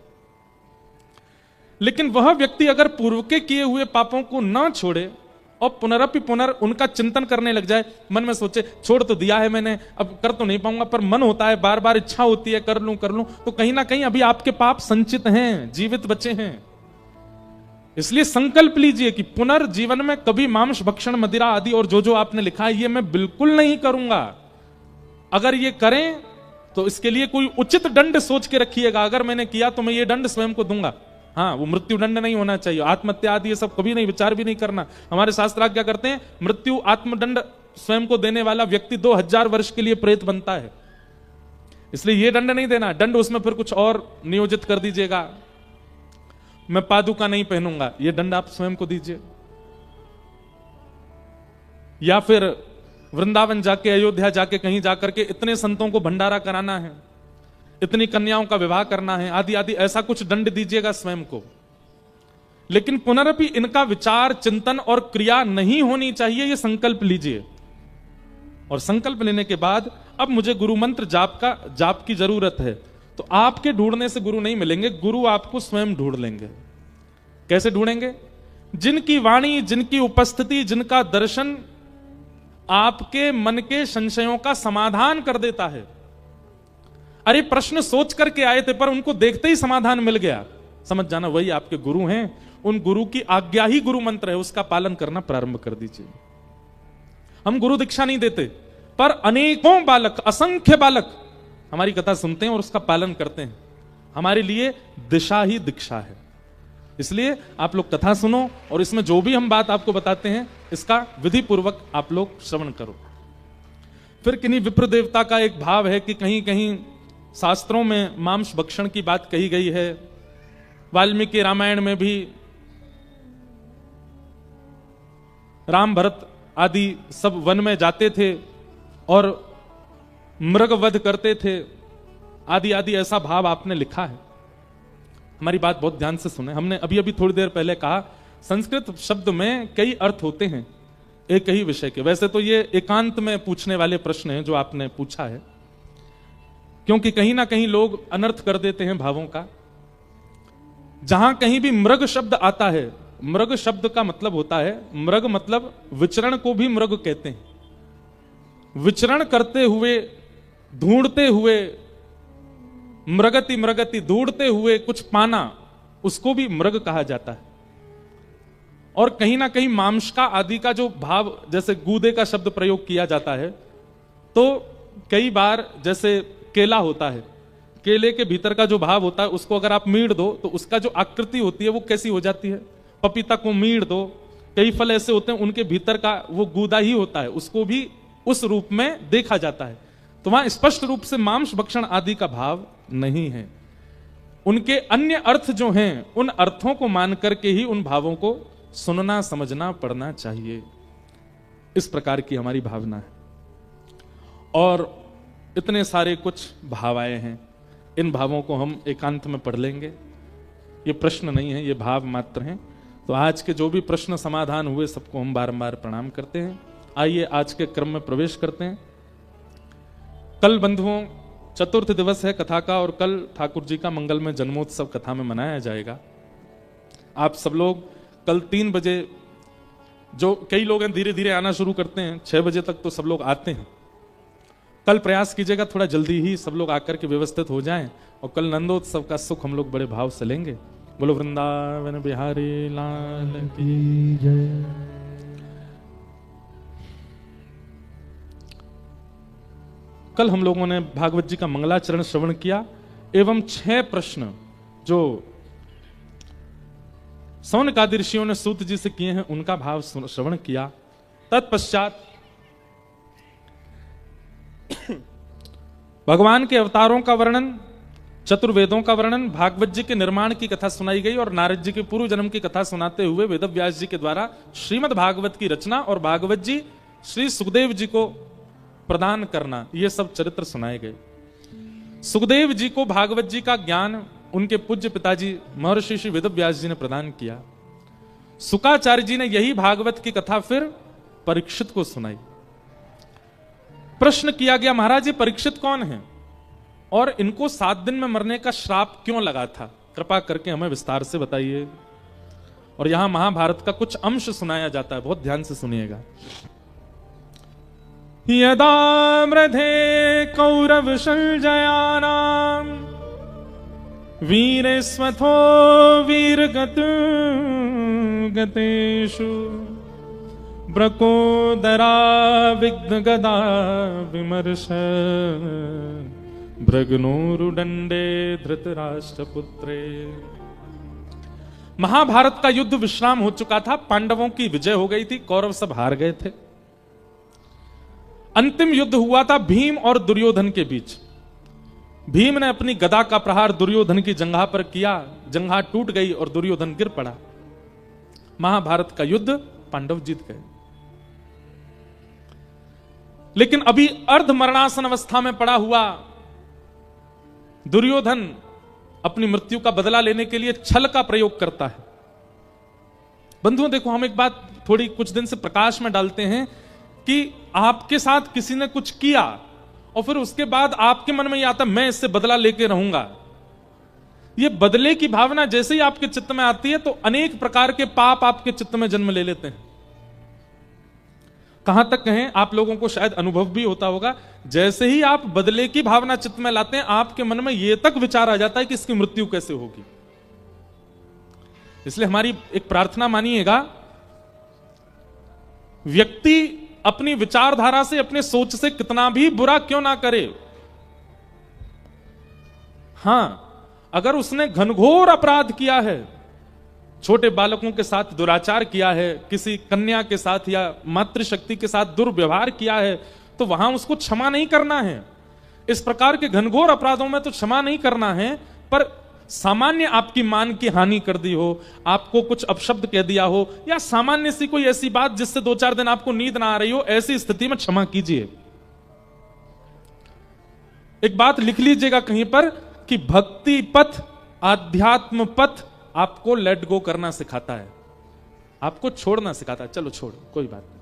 लेकिन वह व्यक्ति अगर पूर्व के किए हुए पापों को न छोड़े और पुनः उनका चिंतन करने लग जाए, मन में सोचे छोड़ तो दिया है मैंने, अब कर तो नहीं पाऊंगा, पर मन होता है, बार बार इच्छा होती है कर लूं, तो कहीं ना कहीं अभी आपके पाप संचित हैं, जीवित बचे हैं। इसलिए संकल्प लीजिए कि पुनर्जीवन में कभी मांस भक्षण, मदिरा आदि और जो जो आपने लिखा है ये मैं बिल्कुल नहीं करूंगा। अगर ये करें तो इसके लिए कोई उचित दंड सोच के रखिएगा। अगर मैंने किया तो मैं ये दंड स्वयं को दूंगा। हाँ, वो मृत्यु दंड नहीं होना चाहिए, आत्महत्या आदि ये सब कभी नहीं, विचार भी नहीं करना। हमारे शास्त्र क्या करते हैं, मृत्यु आत्मदंड स्वयं को देने वाला व्यक्ति 2000 वर्ष के लिए प्रेत बनता है। इसलिए ये दंड नहीं देना। दंड उसमें फिर कुछ और नियोजित कर दीजिएगा, मैं पादुका नहीं पहनूंगा, ये दंड आप स्वयं को दीजिए। या फिर वृंदावन जाके, अयोध्या जाके, कहीं जाकर के इतने संतों को भंडारा कराना है, इतनी कन्याओं का विवाह करना है, आदि आदि, ऐसा कुछ दंड दीजिएगा स्वयं को। लेकिन पुनरपि इनका विचार, चिंतन और क्रिया नहीं होनी चाहिए, ये संकल्प लीजिए। और संकल्प लेने के बाद अब मुझे गुरु मंत्र जाप की जरूरत है, तो आपके ढूंढने से गुरु नहीं मिलेंगे, गुरु आपको स्वयं ढूंढ लेंगे। कैसे ढूंढेंगे? जिनकी वाणी, जिनकी उपस्थिति, जिनका दर्शन आपके मन के संशयों का समाधान कर देता है। अरे प्रश्न सोच करके आए थे पर उनको देखते ही समाधान मिल गया, समझ जाना वही आपके गुरु हैं। उन गुरु की आज्ञा ही गुरु मंत्र है, उसका पालन करना प्रारंभ कर दीजिए। हम गुरु दीक्षा नहीं देते, पर अनेकों बालक, असंख्य बालक हमारी कथा सुनते हैं और उसका पालन करते हैं। हमारे लिए दिशा ही दीक्षा है। इसलिए आप लोग कथा सुनो और इसमें जो भी हम बात आपको बताते हैं इसका विधि पूर्वक आप लोग श्रवण करो। फिर किन्हीं विप्र देवता का एक भाव है कि कहीं कहीं शास्त्रों में मांस भक्षण की बात कही गई है। वाल्मीकि रामायण में भी राम, भरत आदि सब वन में जाते थे और मृग वध करते थे, आदि आदि, ऐसा भाव आपने लिखा है। हमारी बात बहुत ध्यान से सुने। हमने अभी अभी थोड़ी देर पहले कहा संस्कृत शब्द में कई अर्थ होते हैं एक ही विषय के। वैसे तो ये एकांत में पूछने वाले प्रश्न हैं जो आपने पूछा है, क्योंकि कहीं ना कहीं लोग अनर्थ कर देते हैं भावों का। जहां कहीं भी मृग शब्द आता है, मृग शब्द का मतलब होता है, मृग मतलब विचरण को भी मृग कहते हैं। विचरण करते हुए, ढूंढते हुए, मृगति मृगति, दौड़ते हुए कुछ पाना, उसको भी मृग कहा जाता है। और कहीं ना कहीं मांशका आदि का जो भाव, जैसे गूदे का शब्द प्रयोग किया जाता है, तो कई बार जैसे केला होता है, केले के भीतर का जो भाव होता है उसको अगर आप मीड़ दो तो उसका जो आकृति होती है वो कैसी हो जाती है। पपीता को मीड़ दो, कई फल ऐसे होते हैं उनके भीतर का वो गूदा ही होता है, उसको भी उस रूप में देखा जाता है। तो वहां स्पष्ट रूप से मांस भक्षण आदि का भाव नहीं है। उनके अन्य अर्थ जो हैं उन अर्थों को मान करके ही उन भावों को सुनना, समझना, पढ़ना चाहिए। इस प्रकार की हमारी भावना है। और इतने सारे कुछ भाव आए हैं, इन भावों को हम एकांत में पढ़ लेंगे। ये प्रश्न नहीं है, ये भाव मात्र हैं। तो आज के जो भी प्रश्न समाधान हुए सबको हम बारंबार प्रणाम करते हैं। आइए आज के क्रम में प्रवेश करते हैं। कल बंधुओं चतुर्थ दिवस है कथा का, और कल ठाकुर जी का मंगलमय जन्मोत्सव कथा में मनाया जाएगा। आप सब लोग कल 3 बजे, जो कई लोग हैं धीरे धीरे आना शुरू करते हैं, 6 बजे तक तो सब लोग आते हैं। कल प्रयास कीजिएगा थोड़ा जल्दी ही सब लोग आकर के व्यवस्थित हो जाएं, और कल नंदोत्सव का सुख हम लोग बड़े भाव से लेंगे। बोलो वृंदावन बिहारी लाल की जय। कल हम लोगों ने भागवत जी का मंगलाचरण श्रवण किया एवं 6 प्रश्न जो सौनकादि ऋषियों ने सूत जी से किए हैं उनका भाव श्रवण किया। तत्पश्चात भगवान के अवतारों का वर्णन, चतुर्वेदों का वर्णन, भागवत जी के निर्माण की कथा सुनाई गई, और नारद जी के पूर्व जन्म की कथा सुनाते हुए वेदव्यास जी के द्वारा श्रीमद् भागवत की रचना और भागवत जी श्री सुखदेव जी को प्रदान करना, ये सब चरित्र सुनाए गए। सुखदेव जी को भागवत जी का ज्ञान उनके पूज्य पिताजी महर्षि श्री वेदव्यास जी ने प्रदान किया। सुकाचार्य जी ने यही भागवत की कथा फिर परीक्षित को सुनाई। प्रश्न किया गया, महाराज ये परीक्षित कौन है और इनको 7 दिन में मरने का श्राप क्यों लगा था? कृपा करके हमें विस्तार से बताइए। और यहां महाभारत का कुछ अंश सुनाया जाता है, बहुत ध्यान से सुनिएगा। यदा मृधे कौरव संजयानाम वीरेस्वथो वीरगतु गतेषु ब्रकोदरा विघ्न गदा विमर्श भृगनोरुदंडे धृतराष्ट्रपुत्रे। महाभारत का युद्ध विश्राम हो चुका था, पांडवों की विजय हो गई थी, कौरव सब हार गए थे। अंतिम युद्ध हुआ था भीम और दुर्योधन के बीच। भीम ने अपनी गदा का प्रहार दुर्योधन की जंघा पर किया, जंघा टूट गई और दुर्योधन गिर पड़ा। महाभारत का युद्ध पांडव जीत गए। लेकिन अभी अर्ध मरणासन अवस्था में पड़ा हुआ दुर्योधन अपनी मृत्यु का बदला लेने के लिए छल का प्रयोग करता है। बंधुओं देखो, हम एक बात थोड़ी कुछ दिन से प्रकाश में डालते हैं कि आपके साथ किसी ने कुछ किया और फिर उसके बाद आपके मन में यह आता मैं इससे बदला लेके रहूंगा। यह बदले की भावना जैसे ही आपके चित्त में आती है तो अनेक प्रकार के पाप आपके चित्त में जन्म ले लेते हैं। कहां तक कहें, आप लोगों को शायद अनुभव भी होता होगा, जैसे ही आप बदले की भावना चित्त में लाते हैं आपके मन में यह तक विचार आ जाता है कि इसकी मृत्यु कैसे होगी। इसलिए हमारी एक प्रार्थना मानिएगा, व्यक्ति अपनी विचारधारा से, अपने सोच से कितना भी बुरा क्यों ना करे, हां अगर उसने घनघोर अपराध किया है, छोटे बालकों के साथ दुराचार किया है, किसी कन्या के साथ या मातृशक्ति के साथ दुर्व्यवहार किया है, तो वहां उसको क्षमा नहीं करना है। इस प्रकार के घनघोर अपराधों में तो क्षमा नहीं करना है, पर सामान्य आपकी मान की हानि कर दी हो, आपको कुछ अपशब्द कह दिया हो, या सामान्य सी कोई ऐसी बात जिससे 2-4 दिन आपको नींद ना आ रही हो, ऐसी स्थिति में क्षमा कीजिए। एक बात लिख लीजिएगा कहीं पर कि भक्ति पथ, आध्यात्म पथ आपको लेट गो करना सिखाता है, आपको छोड़ना सिखाता है। चलो छोड़, कोई बात नहीं।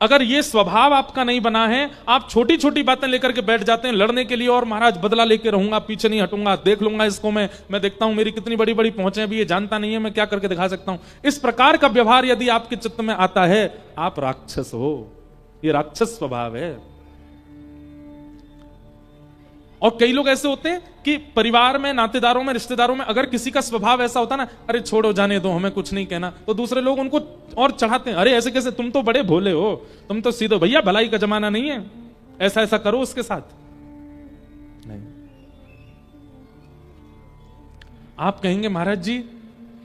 अगर ये स्वभाव आपका नहीं बना है, आप छोटी छोटी बातें लेकर के बैठ जाते हैं लड़ने के लिए, और महाराज बदला लेके रहूंगा, पीछे नहीं हटूंगा, देख लूंगा इसको, मैं देखता हूं मेरी कितनी बड़ी बड़ी पहुंचे, अभी ये जानता नहीं है, मैं क्या करके दिखा सकता हूं। इस प्रकार का व्यवहार यदि आपके चित्त में आता है, आप राक्षस हो। ये राक्षस स्वभाव है। और कई लोग ऐसे होते हैं कि परिवार में, नातेदारों में, रिश्तेदारों में अगर किसी का स्वभाव ऐसा होता ना, अरे छोड़ो जाने दो, हमें कुछ नहीं कहना, तो दूसरे लोग उनको और चढ़ाते हैं, अरे ऐसे कैसे, तुम तो बड़े भोले हो, तुम तो सीधे, भैया भलाई का जमाना नहीं है, ऐसा ऐसा करो उसके साथ। नहीं, आप कहेंगे महाराज जी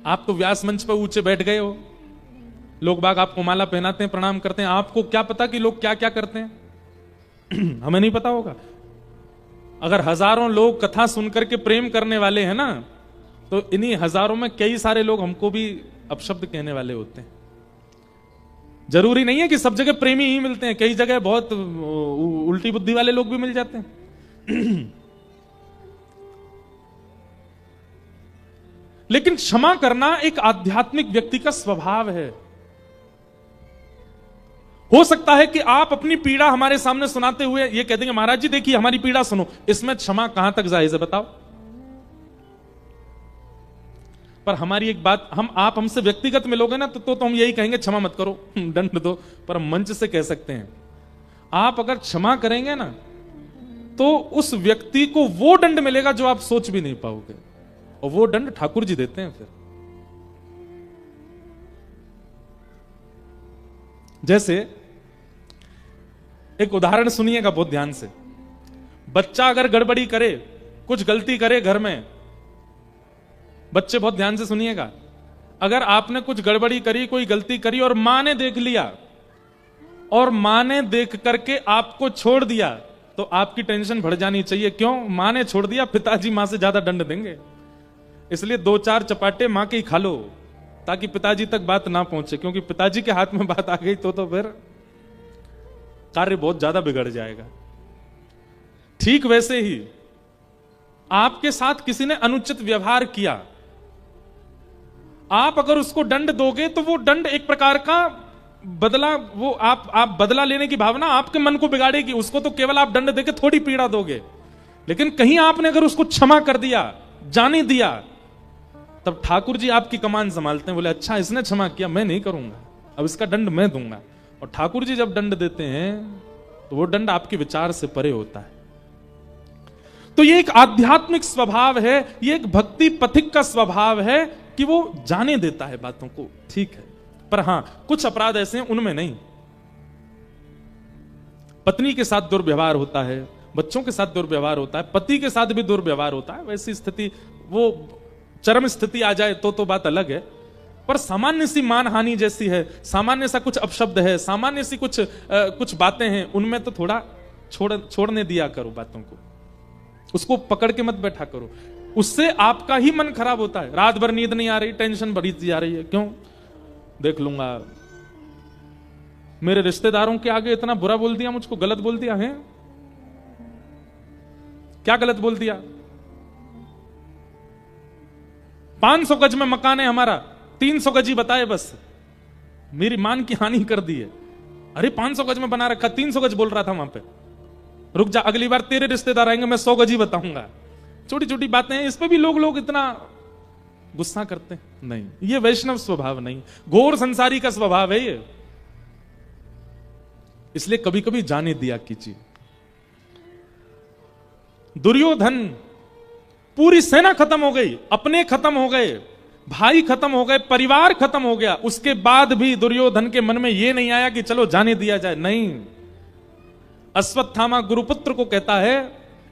आप तो व्यास मंच पर ऊंचे बैठ गए हो, लोग बाग आपको माला पहनाते हैं, प्रणाम करते हैं, आपको क्या पता कि लोग क्या क्या करते हैं। हमें नहीं पता होगा। अगर हजारों लोग कथा सुनकर के प्रेम करने वाले हैं ना, तो इन्हीं हजारों में कई सारे लोग हमको भी अपशब्द कहने वाले होते हैं। जरूरी नहीं है कि सब जगह प्रेमी ही मिलते हैं, कई जगह बहुत उल्टी बुद्धि वाले लोग भी मिल जाते हैं। लेकिन क्षमा करना एक आध्यात्मिक व्यक्ति का स्वभाव है। हो सकता है कि आप अपनी पीड़ा हमारे सामने सुनाते हुए ये कह देंगे, महाराज जी देखिए हमारी पीड़ा सुनो, इसमें क्षमा कहां तक जायज है बताओ। पर हमारी एक बात, आप हमसे व्यक्तिगत मिलोगे ना तो हम यही कहेंगे क्षमा मत करो, दंड दो, पर मंच से कह सकते हैं। आप अगर क्षमा करेंगे ना तो उस व्यक्ति को वो दंड मिलेगा जो आप सोच भी नहीं पाओगे, और वो दंड ठाकुर जी देते हैं। फिर जैसे एक उदाहरण सुनिएगा बहुत ध्यान से। बच्चा अगर गड़बड़ी करे, कुछ गलती करे घर में, बच्चे बहुत ध्यान से सुनिएगा, अगर आपने कुछ गड़बड़ी करी, कोई गलती करी और मां ने देख लिया और मां ने देख करके आपको छोड़ दिया, तो आपकी टेंशन बढ़ जानी चाहिए। क्यों? मां ने छोड़ दिया, पिताजी मां से ज्यादा दंड देंगे, इसलिए 2-4 चपाटे मां के ही खा लो ताकि पिताजी तक बात ना पहुंचे, क्योंकि पिताजी के हाथ में बात आ गई तो फिर कार्य बहुत ज्यादा बिगड़ जाएगा। ठीक वैसे ही आपके साथ किसी ने अनुचित व्यवहार किया, आप अगर उसको दंड दोगे तो वो दंड एक प्रकार का बदला, वो आप बदला लेने की भावना आपके मन को बिगाड़ेगी। उसको तो केवल आप दंड देके थोड़ी पीड़ा दोगे, लेकिन कहीं आपने अगर उसको क्षमा कर दिया, जाने दिया, तब ठाकुर जी आपकी कमान संभालते हैं। बोले अच्छा इसने क्षमा किया, मैं नहीं करूंगा, अब इसका दंड मैं दूंगा। और ठाकुर जी जब दंड देते हैं तो वो दंड आपके विचार से परे होता है। तो ये एक आध्यात्मिक स्वभाव है, ये एक भक्ति पथिक का स्वभाव है कि वो जाने देता है बातों को, ठीक है। पर हां कुछ अपराध ऐसे हैं उनमें नहीं। पत्नी के साथ दुर्व्यवहार होता है, बच्चों के साथ दुर्व्यवहार होता है, पति के साथ भी दुर्व्यवहार होता है, वैसी स्थिति, वो चरम स्थिति आ जाए तो बात अलग है। पर सामान्य सी मानहानि जैसी है, सामान्य सा कुछ अपशब्द है, सामान्य सी कुछ बातें हैं, उनमें तो थोड़ा छोड़ने दिया करो बातों को, उसको पकड़ के मत बैठा करो। उससे आपका ही मन खराब होता है, रात भर नींद नहीं आ रही, टेंशन बढ़ी जा रही है, क्यों? देख लूंगा, मेरे रिश्तेदारों के आगे इतना बुरा बोल दिया, मुझको गलत बोल दिया है, क्या गलत बोल दिया? 500 गज में मकान है हमारा, 300 गज ही बताए बस, मेरी मान की हानि कर दी है। अरे 500 गज में बना रखा, 300 गज बोल रहा था वहां पे, रुक जा, अगली बार तेरे रिश्तेदार आएंगे मैं 100 गज ही बताऊंगा। छोटी छोटी बातें हैं, इस पे भी लोग इतना गुस्सा करते हैं। नहीं, ये वैष्णव स्वभाव नहीं, घोर संसारी का स्वभाव है ये। इसलिए कभी कभी जाने दिया कीजिए। दुर्योधन, पूरी सेना खत्म हो गई, अपने खत्म हो गए, भाई खत्म हो गए, परिवार खत्म हो गया, उसके बाद भी दुर्योधन के मन में यह नहीं आया कि चलो जाने दिया जाए। नहीं, अश्वत्थामा गुरुपुत्र को कहता है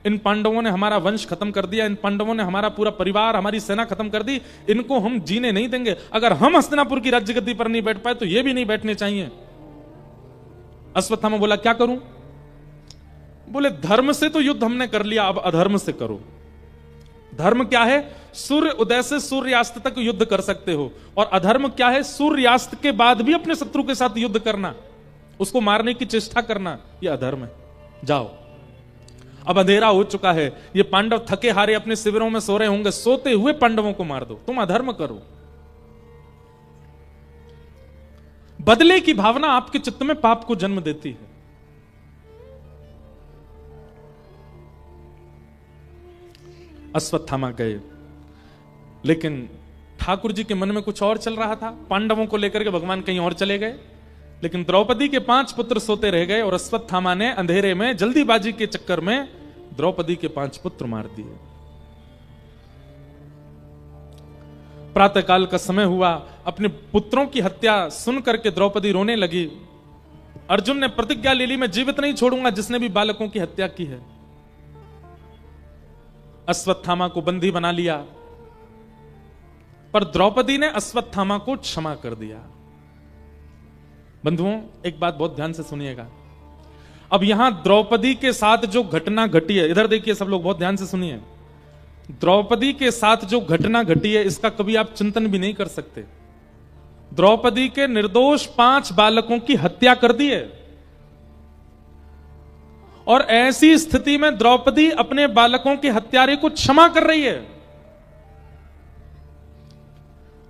इन पांडवों ने हमारा वंश खत्म कर दिया, इन पांडवों ने हमारा पूरा परिवार, हमारी सेना खत्म कर दी, इनको हम जीने नहीं देंगे। अगर हम हस्तिनापुर की राज्य गद्दी पर नहीं बैठ पाए तो ये भी नहीं बैठने चाहिए। अश्वत्थामा बोला क्या करूं? बोले धर्म से तो युद्ध हमने कर लिया, अब अधर्म से करो। धर्म क्या है? सूर्य उदय से सूर्यास्त तक युद्ध कर सकते हो, और अधर्म क्या है? सूर्यास्त के बाद भी अपने शत्रु के साथ युद्ध करना, उसको मारने की चेष्टा करना, यह अधर्म है। जाओ, अब अंधेरा हो चुका है, ये पांडव थके हारे अपने शिविरों में सो रहे होंगे, सोते हुए पांडवों को मार दो, तुम अधर्म करो। बदले की भावना आपके चित्त में पाप को जन्म देती है। अश्वत्थामा गए, लेकिन ठाकुर जी के मन में कुछ और चल रहा था। पांडवों को लेकर के भगवान कहीं और चले गए, लेकिन द्रौपदी के 5 पुत्र सोते रह गए, और अश्वत्थामा ने अंधेरे में जल्दीबाजी के चक्कर में द्रौपदी के 5 पुत्र मार दिए। प्रातःकाल का समय हुआ, अपने पुत्रों की हत्या सुन करके द्रौपदी रोने लगी। अर्जुन ने प्रतिज्ञा ले ली, मैं जीवित नहीं छोड़ूंगा जिसने भी बालकों की हत्या की है। अश्वत्थामा को बंदी बना लिया, पर द्रौपदी ने अश्वत्थामा को क्षमा कर दिया। बंधुओं, एक बात बहुत ध्यान से सुनिएगा। अब यहां द्रौपदी के साथ जो घटना घटी है, इधर देखिए सब लोग, बहुत ध्यान से सुनिए। द्रौपदी के साथ जो घटना घटी है, इसका कभी आप चिंतन भी नहीं कर सकते। द्रौपदी के निर्दोष 5 बालकों की हत्या कर दी है, और ऐसी स्थिति में द्रौपदी अपने बालकों के हत्यारे को क्षमा कर रही है।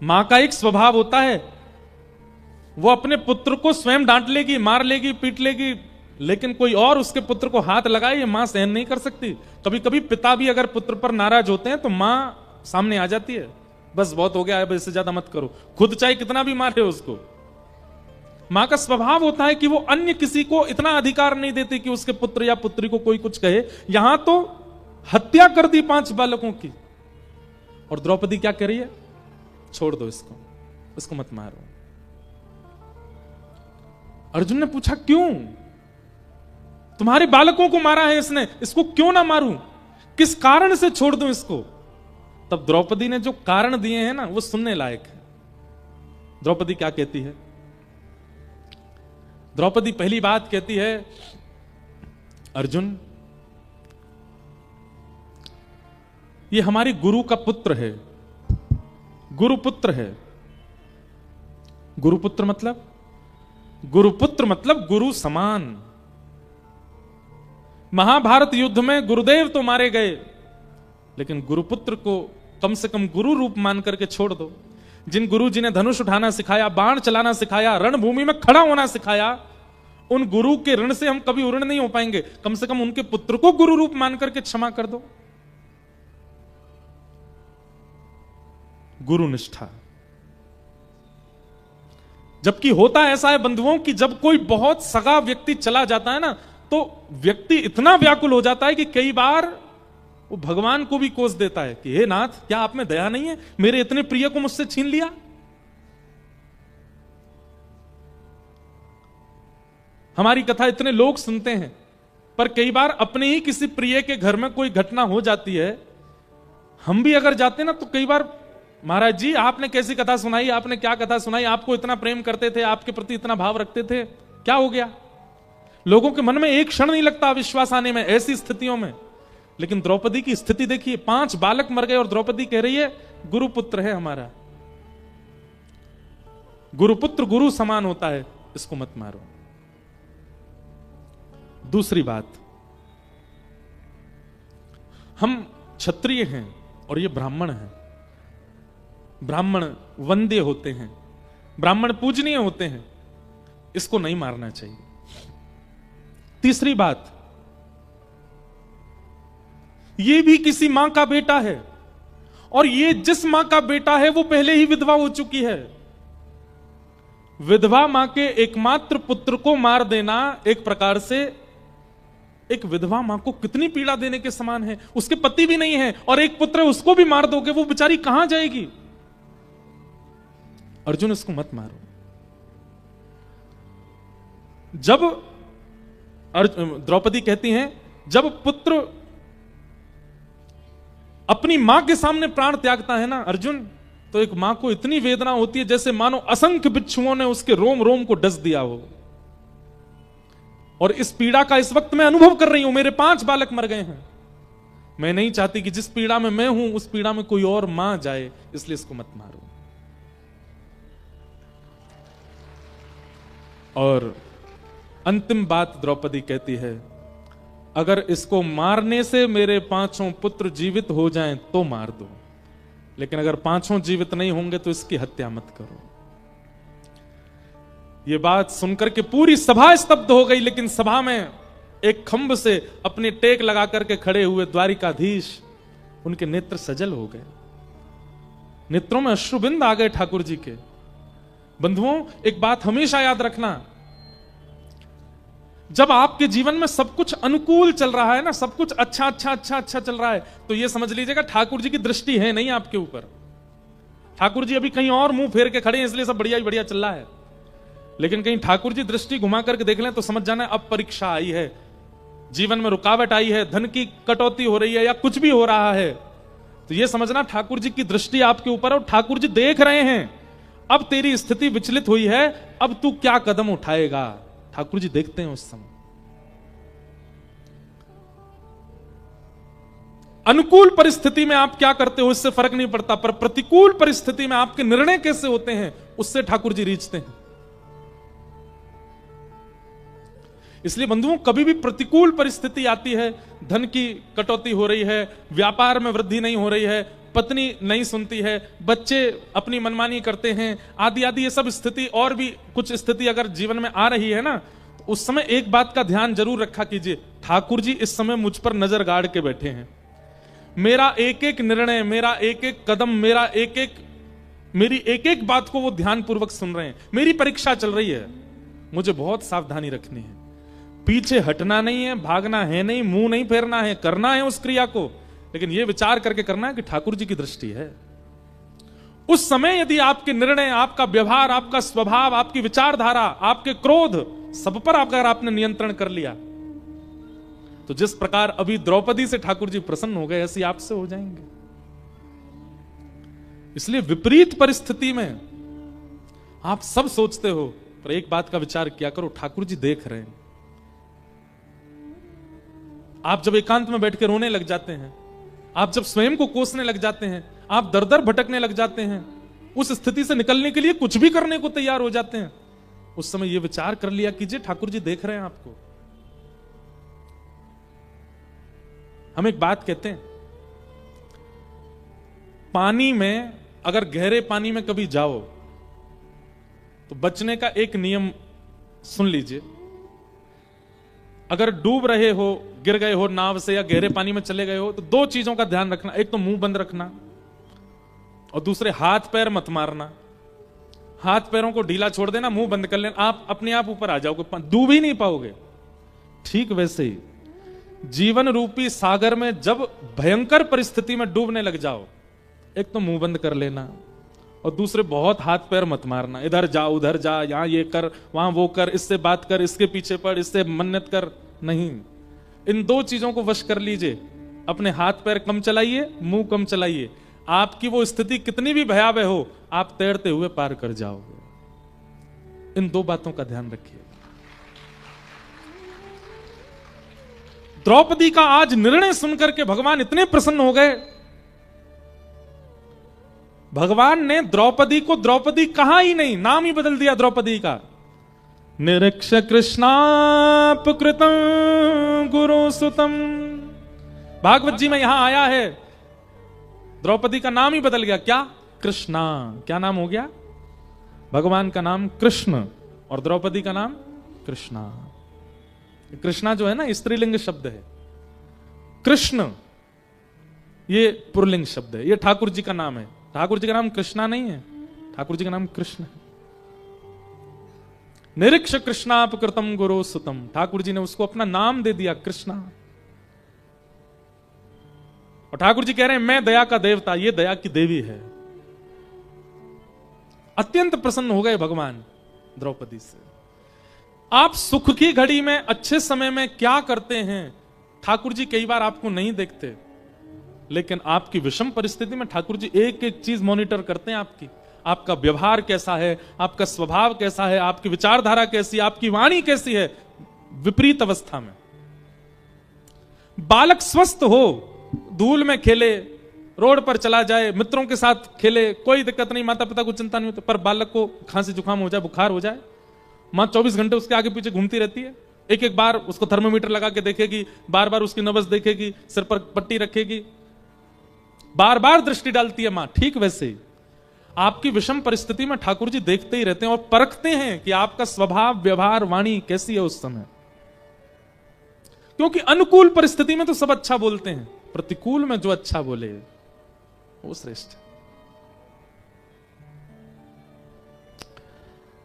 मां का एक स्वभाव होता है, वो अपने पुत्र को स्वयं डांट लेगी, मार लेगी, पीट लेगी, लेकिन कोई और उसके पुत्र को हाथ लगाए ये मां सहन नहीं कर सकती। कभी कभी पिता भी अगर पुत्र पर नाराज होते हैं तो मां सामने आ जाती है, बस बहुत हो गया है, इससे ज्यादा मत करो, खुद चाहे कितना भी मारे उसको। मां का स्वभाव होता है कि वो अन्य किसी को इतना अधिकार नहीं देती कि उसके पुत्र या पुत्री को कोई कुछ कहे। यहां तो हत्या कर दी 5 बालकों की, और द्रौपदी क्या कह रही है? छोड़ दो इसको, इसको मत मारो। अर्जुन ने पूछा, क्यों? तुम्हारे बालकों को मारा है इसने, इसको क्यों ना मारूं? किस कारण से छोड़ दूं इसको? तब द्रौपदी ने जो कारण दिए हैं ना, वो सुनने लायक है। द्रौपदी क्या कहती है? द्रौपदी पहली बात कहती है, अर्जुन, ये हमारे गुरु का पुत्र है, गुरुपुत्र है। गुरुपुत्र मतलब? गुरुपुत्र मतलब गुरु समान। महाभारत युद्ध में गुरुदेव तो मारे गए, लेकिन गुरुपुत्र को कम से कम गुरु रूप मान करके छोड़ दो। जिन गुरु जी ने धनुष उठाना सिखाया, बाण चलाना सिखाया, रणभूमि में खड़ा होना सिखाया, उन गुरु के ऋण से हम कभी उऋण नहीं हो पाएंगे। कम से कम उनके पुत्र को गुरु रूप मान करके क्षमा कर दो। गुरु निष्ठा। जबकि होता ऐसा है बंधुओं कि जब कोई बहुत सगा व्यक्ति चला जाता है ना, तो व्यक्ति इतना व्याकुल हो जाता है कि कई बार वो भगवान को भी कोस देता है कि हे नाथ, क्या आप में दया नहीं है? मेरे इतने प्रिय को मुझसे छीन लिया। हमारी कथा इतने लोग सुनते हैं, पर कई बार अपने ही किसी प्रिय के घर में कोई घटना हो जाती है, हम भी अगर जाते ना तो कई बार, महाराज जी आपने कैसी कथा सुनाई, आपने क्या कथा सुनाई, आपको इतना प्रेम करते थे, आपके प्रति इतना भाव रखते थे, क्या हो गया? लोगों के मन में एक क्षण नहीं लगता विश्वास आने में ऐसी स्थितियों में। लेकिन द्रौपदी की स्थिति देखिए, 5 बालक मर गए और द्रौपदी कह रही है गुरुपुत्र है हमारा। गुरुपुत्र गुरु समान होता है, इसको मत मारो। दूसरी बात, हम क्षत्रिय हैं और ये ब्राह्मण हैं। ब्राह्मण वंद्य होते हैं, ब्राह्मण पूजनीय होते हैं, इसको नहीं मारना चाहिए। तीसरी बात, ये भी किसी मां का बेटा है, और ये जिस मां का बेटा है वो पहले ही विधवा हो चुकी है। विधवा मां के एकमात्र पुत्र को मार देना एक प्रकार से एक विधवा मां को कितनी पीड़ा देने के समान है। उसके पति भी नहीं है और एक पुत्र है, उसको भी मार दोगे, वो बेचारी कहां जाएगी? अर्जुन, इसको मत मारो। जब द्रौपदी कहती हैं, जब पुत्र अपनी मां के सामने प्राण त्यागता है ना अर्जुन, तो एक मां को इतनी वेदना होती है जैसे मानो असंख्य बिच्छुओं ने उसके रोम रोम को डस दिया हो। और इस पीड़ा का इस वक्त मैं अनुभव कर रही हूं। मेरे 5 बालक मर गए हैं। मैं नहीं चाहती कि जिस पीड़ा में मैं हूं उस पीड़ा में कोई और मां जाए, इसलिए इसको मत मारो। और अंतिम बात द्रौपदी कहती है, अगर इसको मारने से मेरे 5 पुत्र जीवित हो जाएं तो मार दो, लेकिन अगर 5 जीवित नहीं होंगे तो इसकी हत्या मत करो। यह बात सुनकर के पूरी सभा स्तब्ध हो गई, लेकिन सभा में एक खंभ से अपने टेक लगा करके खड़े हुए द्वारिकाधीश, उनके नेत्र सजल हो गए, नेत्रों में अश्रुबिंद आ गए ठाकुर जी के। बंधुओं, एक बात हमेशा याद रखना, जब आपके जीवन में सब कुछ अनुकूल चल रहा है ना, सब कुछ अच्छा अच्छा अच्छा अच्छा चल रहा है, तो यह समझ लीजिएगा ठाकुर जी की दृष्टि है नहीं आपके ऊपर। ठाकुर जी अभी कहीं और मुंह फेर के खड़े हैं, इसलिए सब बढ़िया ही बढ़िया चल रहा है। लेकिन कहीं ठाकुर जी दृष्टि घुमा करके देख लें तो समझ जाना अब परीक्षा आई है, जीवन में रुकावट आई है, धन की कटौती हो रही है या कुछ भी हो रहा है, तो यह समझना ठाकुर जी की दृष्टि आपके ऊपर है और ठाकुर जी देख रहे हैं अब तेरी स्थिति विचलित हुई है, अब तू क्या कदम उठाएगा। ठाकुर जी देखते हैं उस समय। अनुकूल परिस्थिति में आप क्या करते हो इससे फर्क नहीं पड़ता, पर प्रतिकूल परिस्थिति में आपके निर्णय कैसे होते हैं उससे ठाकुर जी रीझते हैं। इसलिए बंधुओं, कभी भी प्रतिकूल परिस्थिति आती है, धन की कटौती हो रही है, व्यापार में वृद्धि नहीं हो रही है, पत्नी नहीं सुनती है, बच्चे अपनी मनमानी करते हैं, आदि आदि ये सब स्थिति और भी कुछ स्थिति अगर जीवन में आ रही है ना, तो उस समय एक बात का ध्यान जरूर रखा कीजिए, ठाकुर जी इस समय मुझ पर नजर गाड़ के बैठे हैं। मेरा एक एक निर्णय, मेरा एक एक कदम, मेरी एक एक बात को वो ध्यानपूर्वक सुन रहे हैं। मेरी परीक्षा चल रही है, मुझे बहुत सावधानी रखनी है, पीछे हटना नहीं है, भागना है नहीं, मुंह नहीं फेरना है, करना है उस क्रिया को, लेकिन यह विचार करके करना है कि ठाकुर जी की दृष्टि है। उस समय यदि आपके निर्णय, आपका व्यवहार, आपका स्वभाव, आपकी विचारधारा, आपके क्रोध सब पर अगर आपने नियंत्रण कर लिया, तो जिस प्रकार अभी द्रौपदी से ठाकुर जी प्रसन्न हो गए, ऐसे आपसे हो जाएंगे। इसलिए विपरीत परिस्थिति में आप सब सोचते हो, पर एक बात का विचार किया करो, ठाकुर जी देख रहे हैं। आप जब एकांत में बैठ के रोने लग जाते हैं, आप जब स्वयं को कोसने लग जाते हैं, आप दर दर भटकने लग जाते हैं, उस स्थिति से निकलने के लिए कुछ भी करने को तैयार हो जाते हैं, उस समय यह विचार कर लिया कीजिए ठाकुर जी देख रहे हैं आपको। हम एक बात कहते हैं, पानी में अगर गहरे पानी में कभी जाओ तो बचने का एक नियम सुन लीजिए। अगर डूब रहे हो, गिर गए हो नाव से या गहरे पानी में चले गए हो, तो दो चीजों का ध्यान रखना, एक तो मुंह बंद रखना और दूसरे हाथ पैर मत मारना। हाथ पैरों को ढीला छोड़ देना, मुंह बंद कर लेना, आप अपने आप ऊपर आ जाओगे, डूब ही नहीं पाओगे। ठीक वैसे ही जीवन रूपी सागर में जब भयंकर परिस्थिति में डूबने लग जाओ, एक तो मुंह बंद कर लेना और दूसरे बहुत हाथ पैर मत मारना, इधर जा उधर जा, यहां ये कर वहां वो कर, इससे बात कर, इसके पीछे पड़, इससे मन्नत कर, नहीं। इन दो चीजों को वश कर लीजिए, अपने हाथ पैर कम चलाइए, मुंह कम चलाइए, आपकी वो स्थिति कितनी भी भयावह हो, आप तैरते हुए पार कर जाओगे। इन दो बातों का ध्यान रखिए। द्रौपदी का आज निर्णय सुनकर के भगवान इतने प्रसन्न हो गए, भगवान ने द्रौपदी को द्रौपदी कहा ही नहीं, नाम ही बदल दिया द्रौपदी का। निरीक्ष कृष्णापकृतं गुरुसुतं, भागवत जी में यहां आया है, द्रौपदी का नाम ही बदल गया। क्या? कृष्णा। क्या नाम हो गया? भगवान का नाम कृष्ण और द्रौपदी का नाम कृष्णा। कृष्णा जो है ना, स्त्रीलिंग शब्द है, कृष्ण ये पुल्लिंग शब्द है, ये ठाकुर जी का नाम है। ठाकुर जी का नाम कृष्णा नहीं है, ठाकुर जी का नाम कृष्ण है। निरीक्ष कृष्णापकृतं गुरु सुतम, ठाकुर जी ने उसको अपना नाम दे दिया कृष्णा। और ठाकुर जी कह रहे हैं मैं दया का देवता, ये दया की देवी है। अत्यंत प्रसन्न हो गए भगवान द्रौपदी से। आप सुख की घड़ी में, अच्छे समय में क्या करते हैं, ठाकुर जी कई बार आपको नहीं देखते, लेकिन आपकी विषम परिस्थिति में ठाकुर जी एक एक चीज मॉनिटर करते हैं आपकी। आपका व्यवहार कैसा है, आपका स्वभाव कैसा है, आपकी विचारधारा कैसी है, आपकी वाणी कैसी है विपरीत अवस्था में। बालक स्वस्थ हो, धूल में खेले, रोड पर चला जाए, मित्रों के साथ खेले, कोई दिक्कत नहीं, माता पिता को चिंता नहीं होती, पर बालक को खांसी जुकाम हो जाए, बुखार हो जाए, मां 24 घंटे उसके आगे पीछे घूमती रहती है। एक एक बार उसको थर्मोमीटर लगा के देखेगी, बार बार उसकी नब्ज देखेगी, सिर पर पट्टी रखेगी, बार बार दृष्टि डालती है मां। ठीक वैसे ही आपकी विषम परिस्थिति में ठाकुर जी देखते ही रहते हैं और परखते हैं कि आपका स्वभाव, व्यवहार, वाणी कैसी है उस समय। क्योंकि अनुकूल परिस्थिति में तो सब अच्छा बोलते हैं, प्रतिकूल में जो अच्छा बोले वो श्रेष्ठ।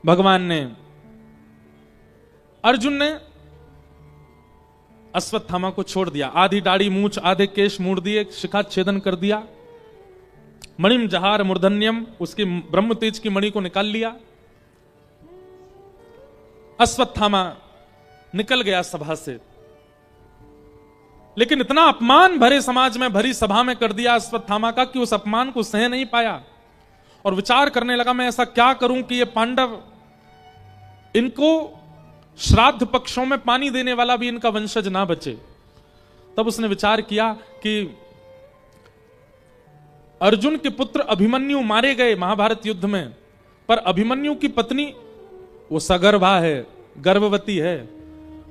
भगवान ने, अर्जुन ने अश्वत्थामा को छोड़ दिया, आधी दाढ़ी मूछ आधे केश मूड़ दिए, शिखा छेदन कर दिया, मणिम जहार मूर्धन्यम, उसकी ब्रह्म तेज की मणि को निकाल लिया। अश्वत्थामा निकल गया सभा से, लेकिन इतना अपमान भरे समाज में, भरी सभा में कर दिया अश्वत्थामा का कि उस अपमान को सह नहीं पाया और विचार करने लगा, मैं ऐसा क्या करूं कि ये पांडव, इनको श्राद्ध पक्षों में पानी देने वाला भी इनका वंशज ना बचे। तब उसने विचार किया कि अर्जुन के पुत्र अभिमन्यु मारे गए महाभारत युद्ध में, पर अभिमन्यु की पत्नी वो सगर्भा है, गर्भवती है,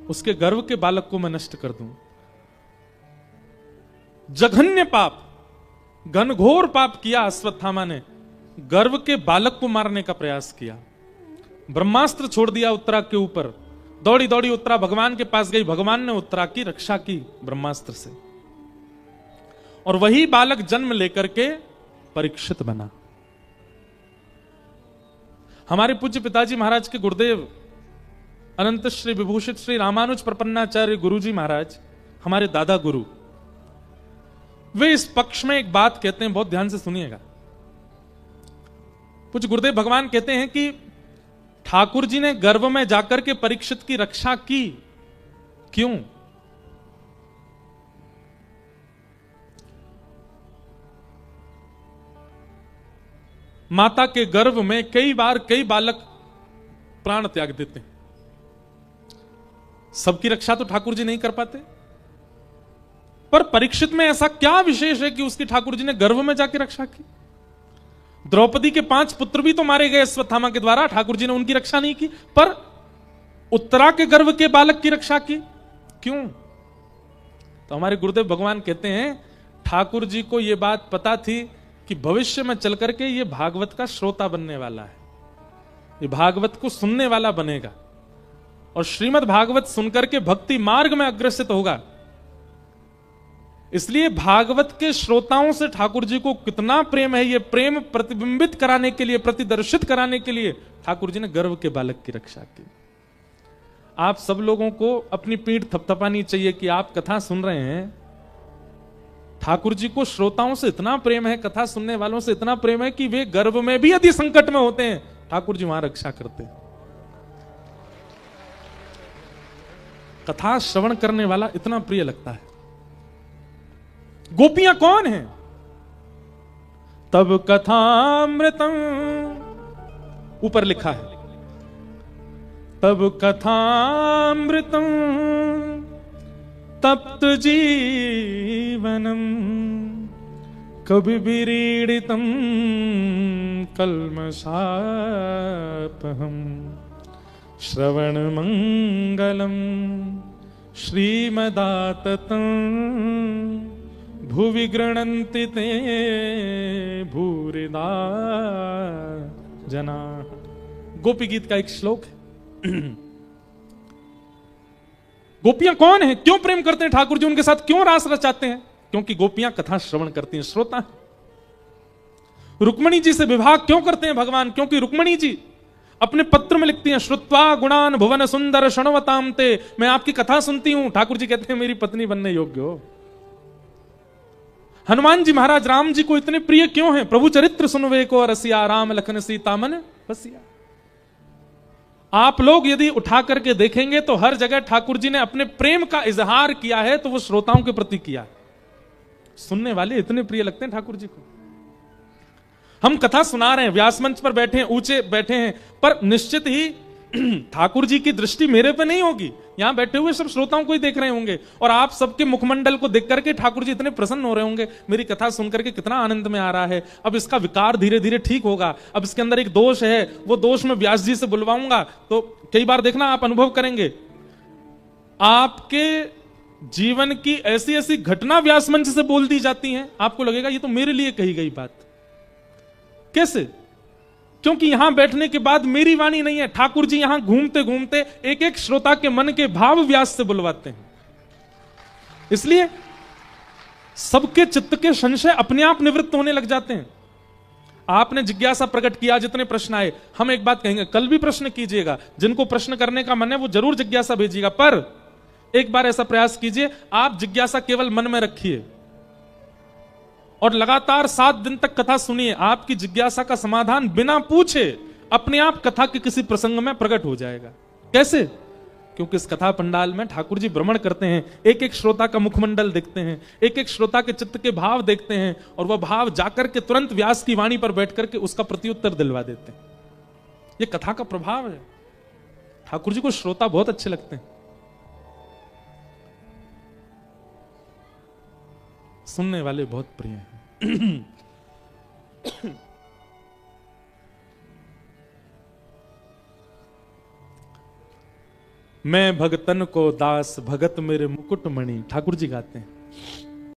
उसके गर्भ के बालक को मैं नष्ट कर दूं। जघन्य पाप, घनघोर पाप किया अश्वत्थामा ने, गर्भ के बालक को मारने का प्रयास किया। ब्रह्मास्त्र छोड़ दिया उत्तरा के ऊपर, दौड़ी दौड़ी उत्तरा भगवान के पास गई, भगवान ने उत्तरा की रक्षा की ब्रह्मास्त्र से, और वही बालक जन्म लेकर के परीक्षित बना। हमारे पूज्य पिताजी महाराज के गुरुदेव अनंत श्री विभूषित श्री रामानुज प्रपन्नाचार्य गुरुजी महाराज, हमारे दादा गुरु, वे इस पक्ष में एक बात कहते हैं, बहुत ध्यान से सुनिएगा। पूज्य गुरुदेव भगवान कहते हैं कि ठाकुर जी ने गर्भ में जाकर के परीक्षित की रक्षा की, क्यों? माता के गर्भ में कई बार कई बालक प्राण त्याग देते हैं, सबकी रक्षा तो ठाकुर जी नहीं कर पाते, पर परीक्षित में ऐसा क्या विशेष है कि उसकी ठाकुर जी ने गर्भ में जाके रक्षा की? द्रौपदी के 5 पुत्र भी तो मारे गए अश्वत्थामा के द्वारा, ठाकुर जी ने उनकी रक्षा नहीं की, पर उत्तरा के गर्भ के बालक की रक्षा की, क्यों? तो हमारे गुरुदेव भगवान कहते हैं ठाकुर जी को यह बात पता थी कि भविष्य में चल करके ये भागवत का श्रोता बनने वाला है, ये भागवत को सुनने वाला बनेगा और श्रीमद् भागवत सुनकर के भक्ति मार्ग में अग्रसित होगा। इसलिए भागवत के श्रोताओं से ठाकुर जी को कितना प्रेम है, ये प्रेम प्रतिबिंबित कराने के लिए, प्रतिदर्शित कराने के लिए ठाकुर जी ने गर्भ के बालक की रक्षा की। आप सब लोगों को अपनी पीठ थपथपानी चाहिए कि आप कथा सुन रहे हैं, ठाकुर जी को श्रोताओं से इतना प्रेम है, कथा सुनने वालों से इतना प्रेम है कि वे गर्भ में भी यदि संकट में होते हैं, ठाकुर जी वहां रक्षा करते हैं। कथा श्रवण करने वाला इतना प्रिय लगता है। गोपियां कौन हैं? तब कथामृतम, ऊपर लिखा है, तब कथामृतम तप्त जीवनम कभी विरीडितम कल्मषापहम श्रवण मंगलम श्रीमदाततं भुवि गृह्णन्ति ते भूरिदा जना। गोपी गीत का एक श्लोक है। गोपियां कौन है, क्यों प्रेम करते हैं ठाकुर जी, उनके साथ क्यों रास रचाते हैं? क्योंकि गोपियां कथा श्रवण करती हैं, श्रोता। रुक्मणी जी से विवाह क्यों करते हैं भगवान? क्योंकि रुक्मणी जी अपने पत्र में लिखती हैं, श्रुत्वा गुणान भुवन सुंदर शृण्वताम ते, मैं आपकी कथा सुनती हूं, ठाकुर जी कहते हैं मेरी पत्नी बनने योग्य हो। हनुमान जी महाराज राम जी को इतने प्रिय क्यों हैं? प्रभु चरित्र सुनवे को रसिया, राम लखन सीता मन बसिया। आप लोग यदि उठा करके देखेंगे तो हर जगह ठाकुर जी ने अपने प्रेम का इजहार किया है, तो वो श्रोताओं के प्रति किया है। सुनने वाले इतने प्रिय लगते हैं ठाकुर जी को। हम कथा सुना रहे हैं, व्यास मंच पर बैठे हैं, ऊंचे बैठे हैं, पर निश्चित ही ठाकुर जी की दृष्टि मेरे पे नहीं होगी, यहां बैठे हुए सब श्रोताओं को ही देख रहे होंगे, और आप सबके मुखमंडल को देख करके ठाकुर जी इतने प्रसन्न हो रहे होंगे, मेरी कथा सुन करके कितना आनंद में आ रहा है। अब इसका विकार धीरे धीरे ठीक होगा, अब इसके अंदर एक दोष है, वो दोष मैं व्यास जी से बुलवाऊंगा। तो कई बार देखना, आप अनुभव करेंगे, आपके जीवन की ऐसी ऐसी घटना व्यास मंच से बोल दी जाती हैं, आपको लगेगा ये तो मेरे लिए कही गई बात। कैसे? क्योंकि यहां बैठने के बाद मेरी वाणी नहीं है, ठाकुर जी यहां घूमते घूमते एक एक श्रोता के मन के भाव व्यास से बुलवाते हैं। इसलिए सबके चित्त के संशय अपने आप निवृत्त होने लग जाते हैं। आपने जिज्ञासा प्रकट किया, जितने प्रश्न आए, हम एक बात कहेंगे, कल भी प्रश्न कीजिएगा, जिनको प्रश्न करने का मन है वो जरूर जिज्ञासा भेजिएगा, पर एक बार ऐसा प्रयास कीजिए, आप जिज्ञासा केवल मन में रखिए और लगातार 7 दिन तक कथा सुनिए। आपकी जिज्ञासा का समाधान बिना पूछे अपने आप कथा के किसी प्रसंग में प्रकट हो जाएगा। कैसे? क्योंकि इस कथा पंडाल में ठाकुर जी भ्रमण करते हैं, एक एक श्रोता का मुखमंडल देखते हैं, एक एक श्रोता के चित्त के भाव देखते हैं, और वह भाव जाकर के तुरंत व्यास की वाणी पर बैठ करके उसका प्रत्युत्तर दिलवा देते हैं। यह कथा का प्रभाव है। ठाकुर जी को श्रोता बहुत अच्छे लगते हैं, सुनने वाले बहुत प्रिय हैं। मैं भगतन को दास, भगत मेरे मुकुट मणि, ठाकुर जी गाते हैं।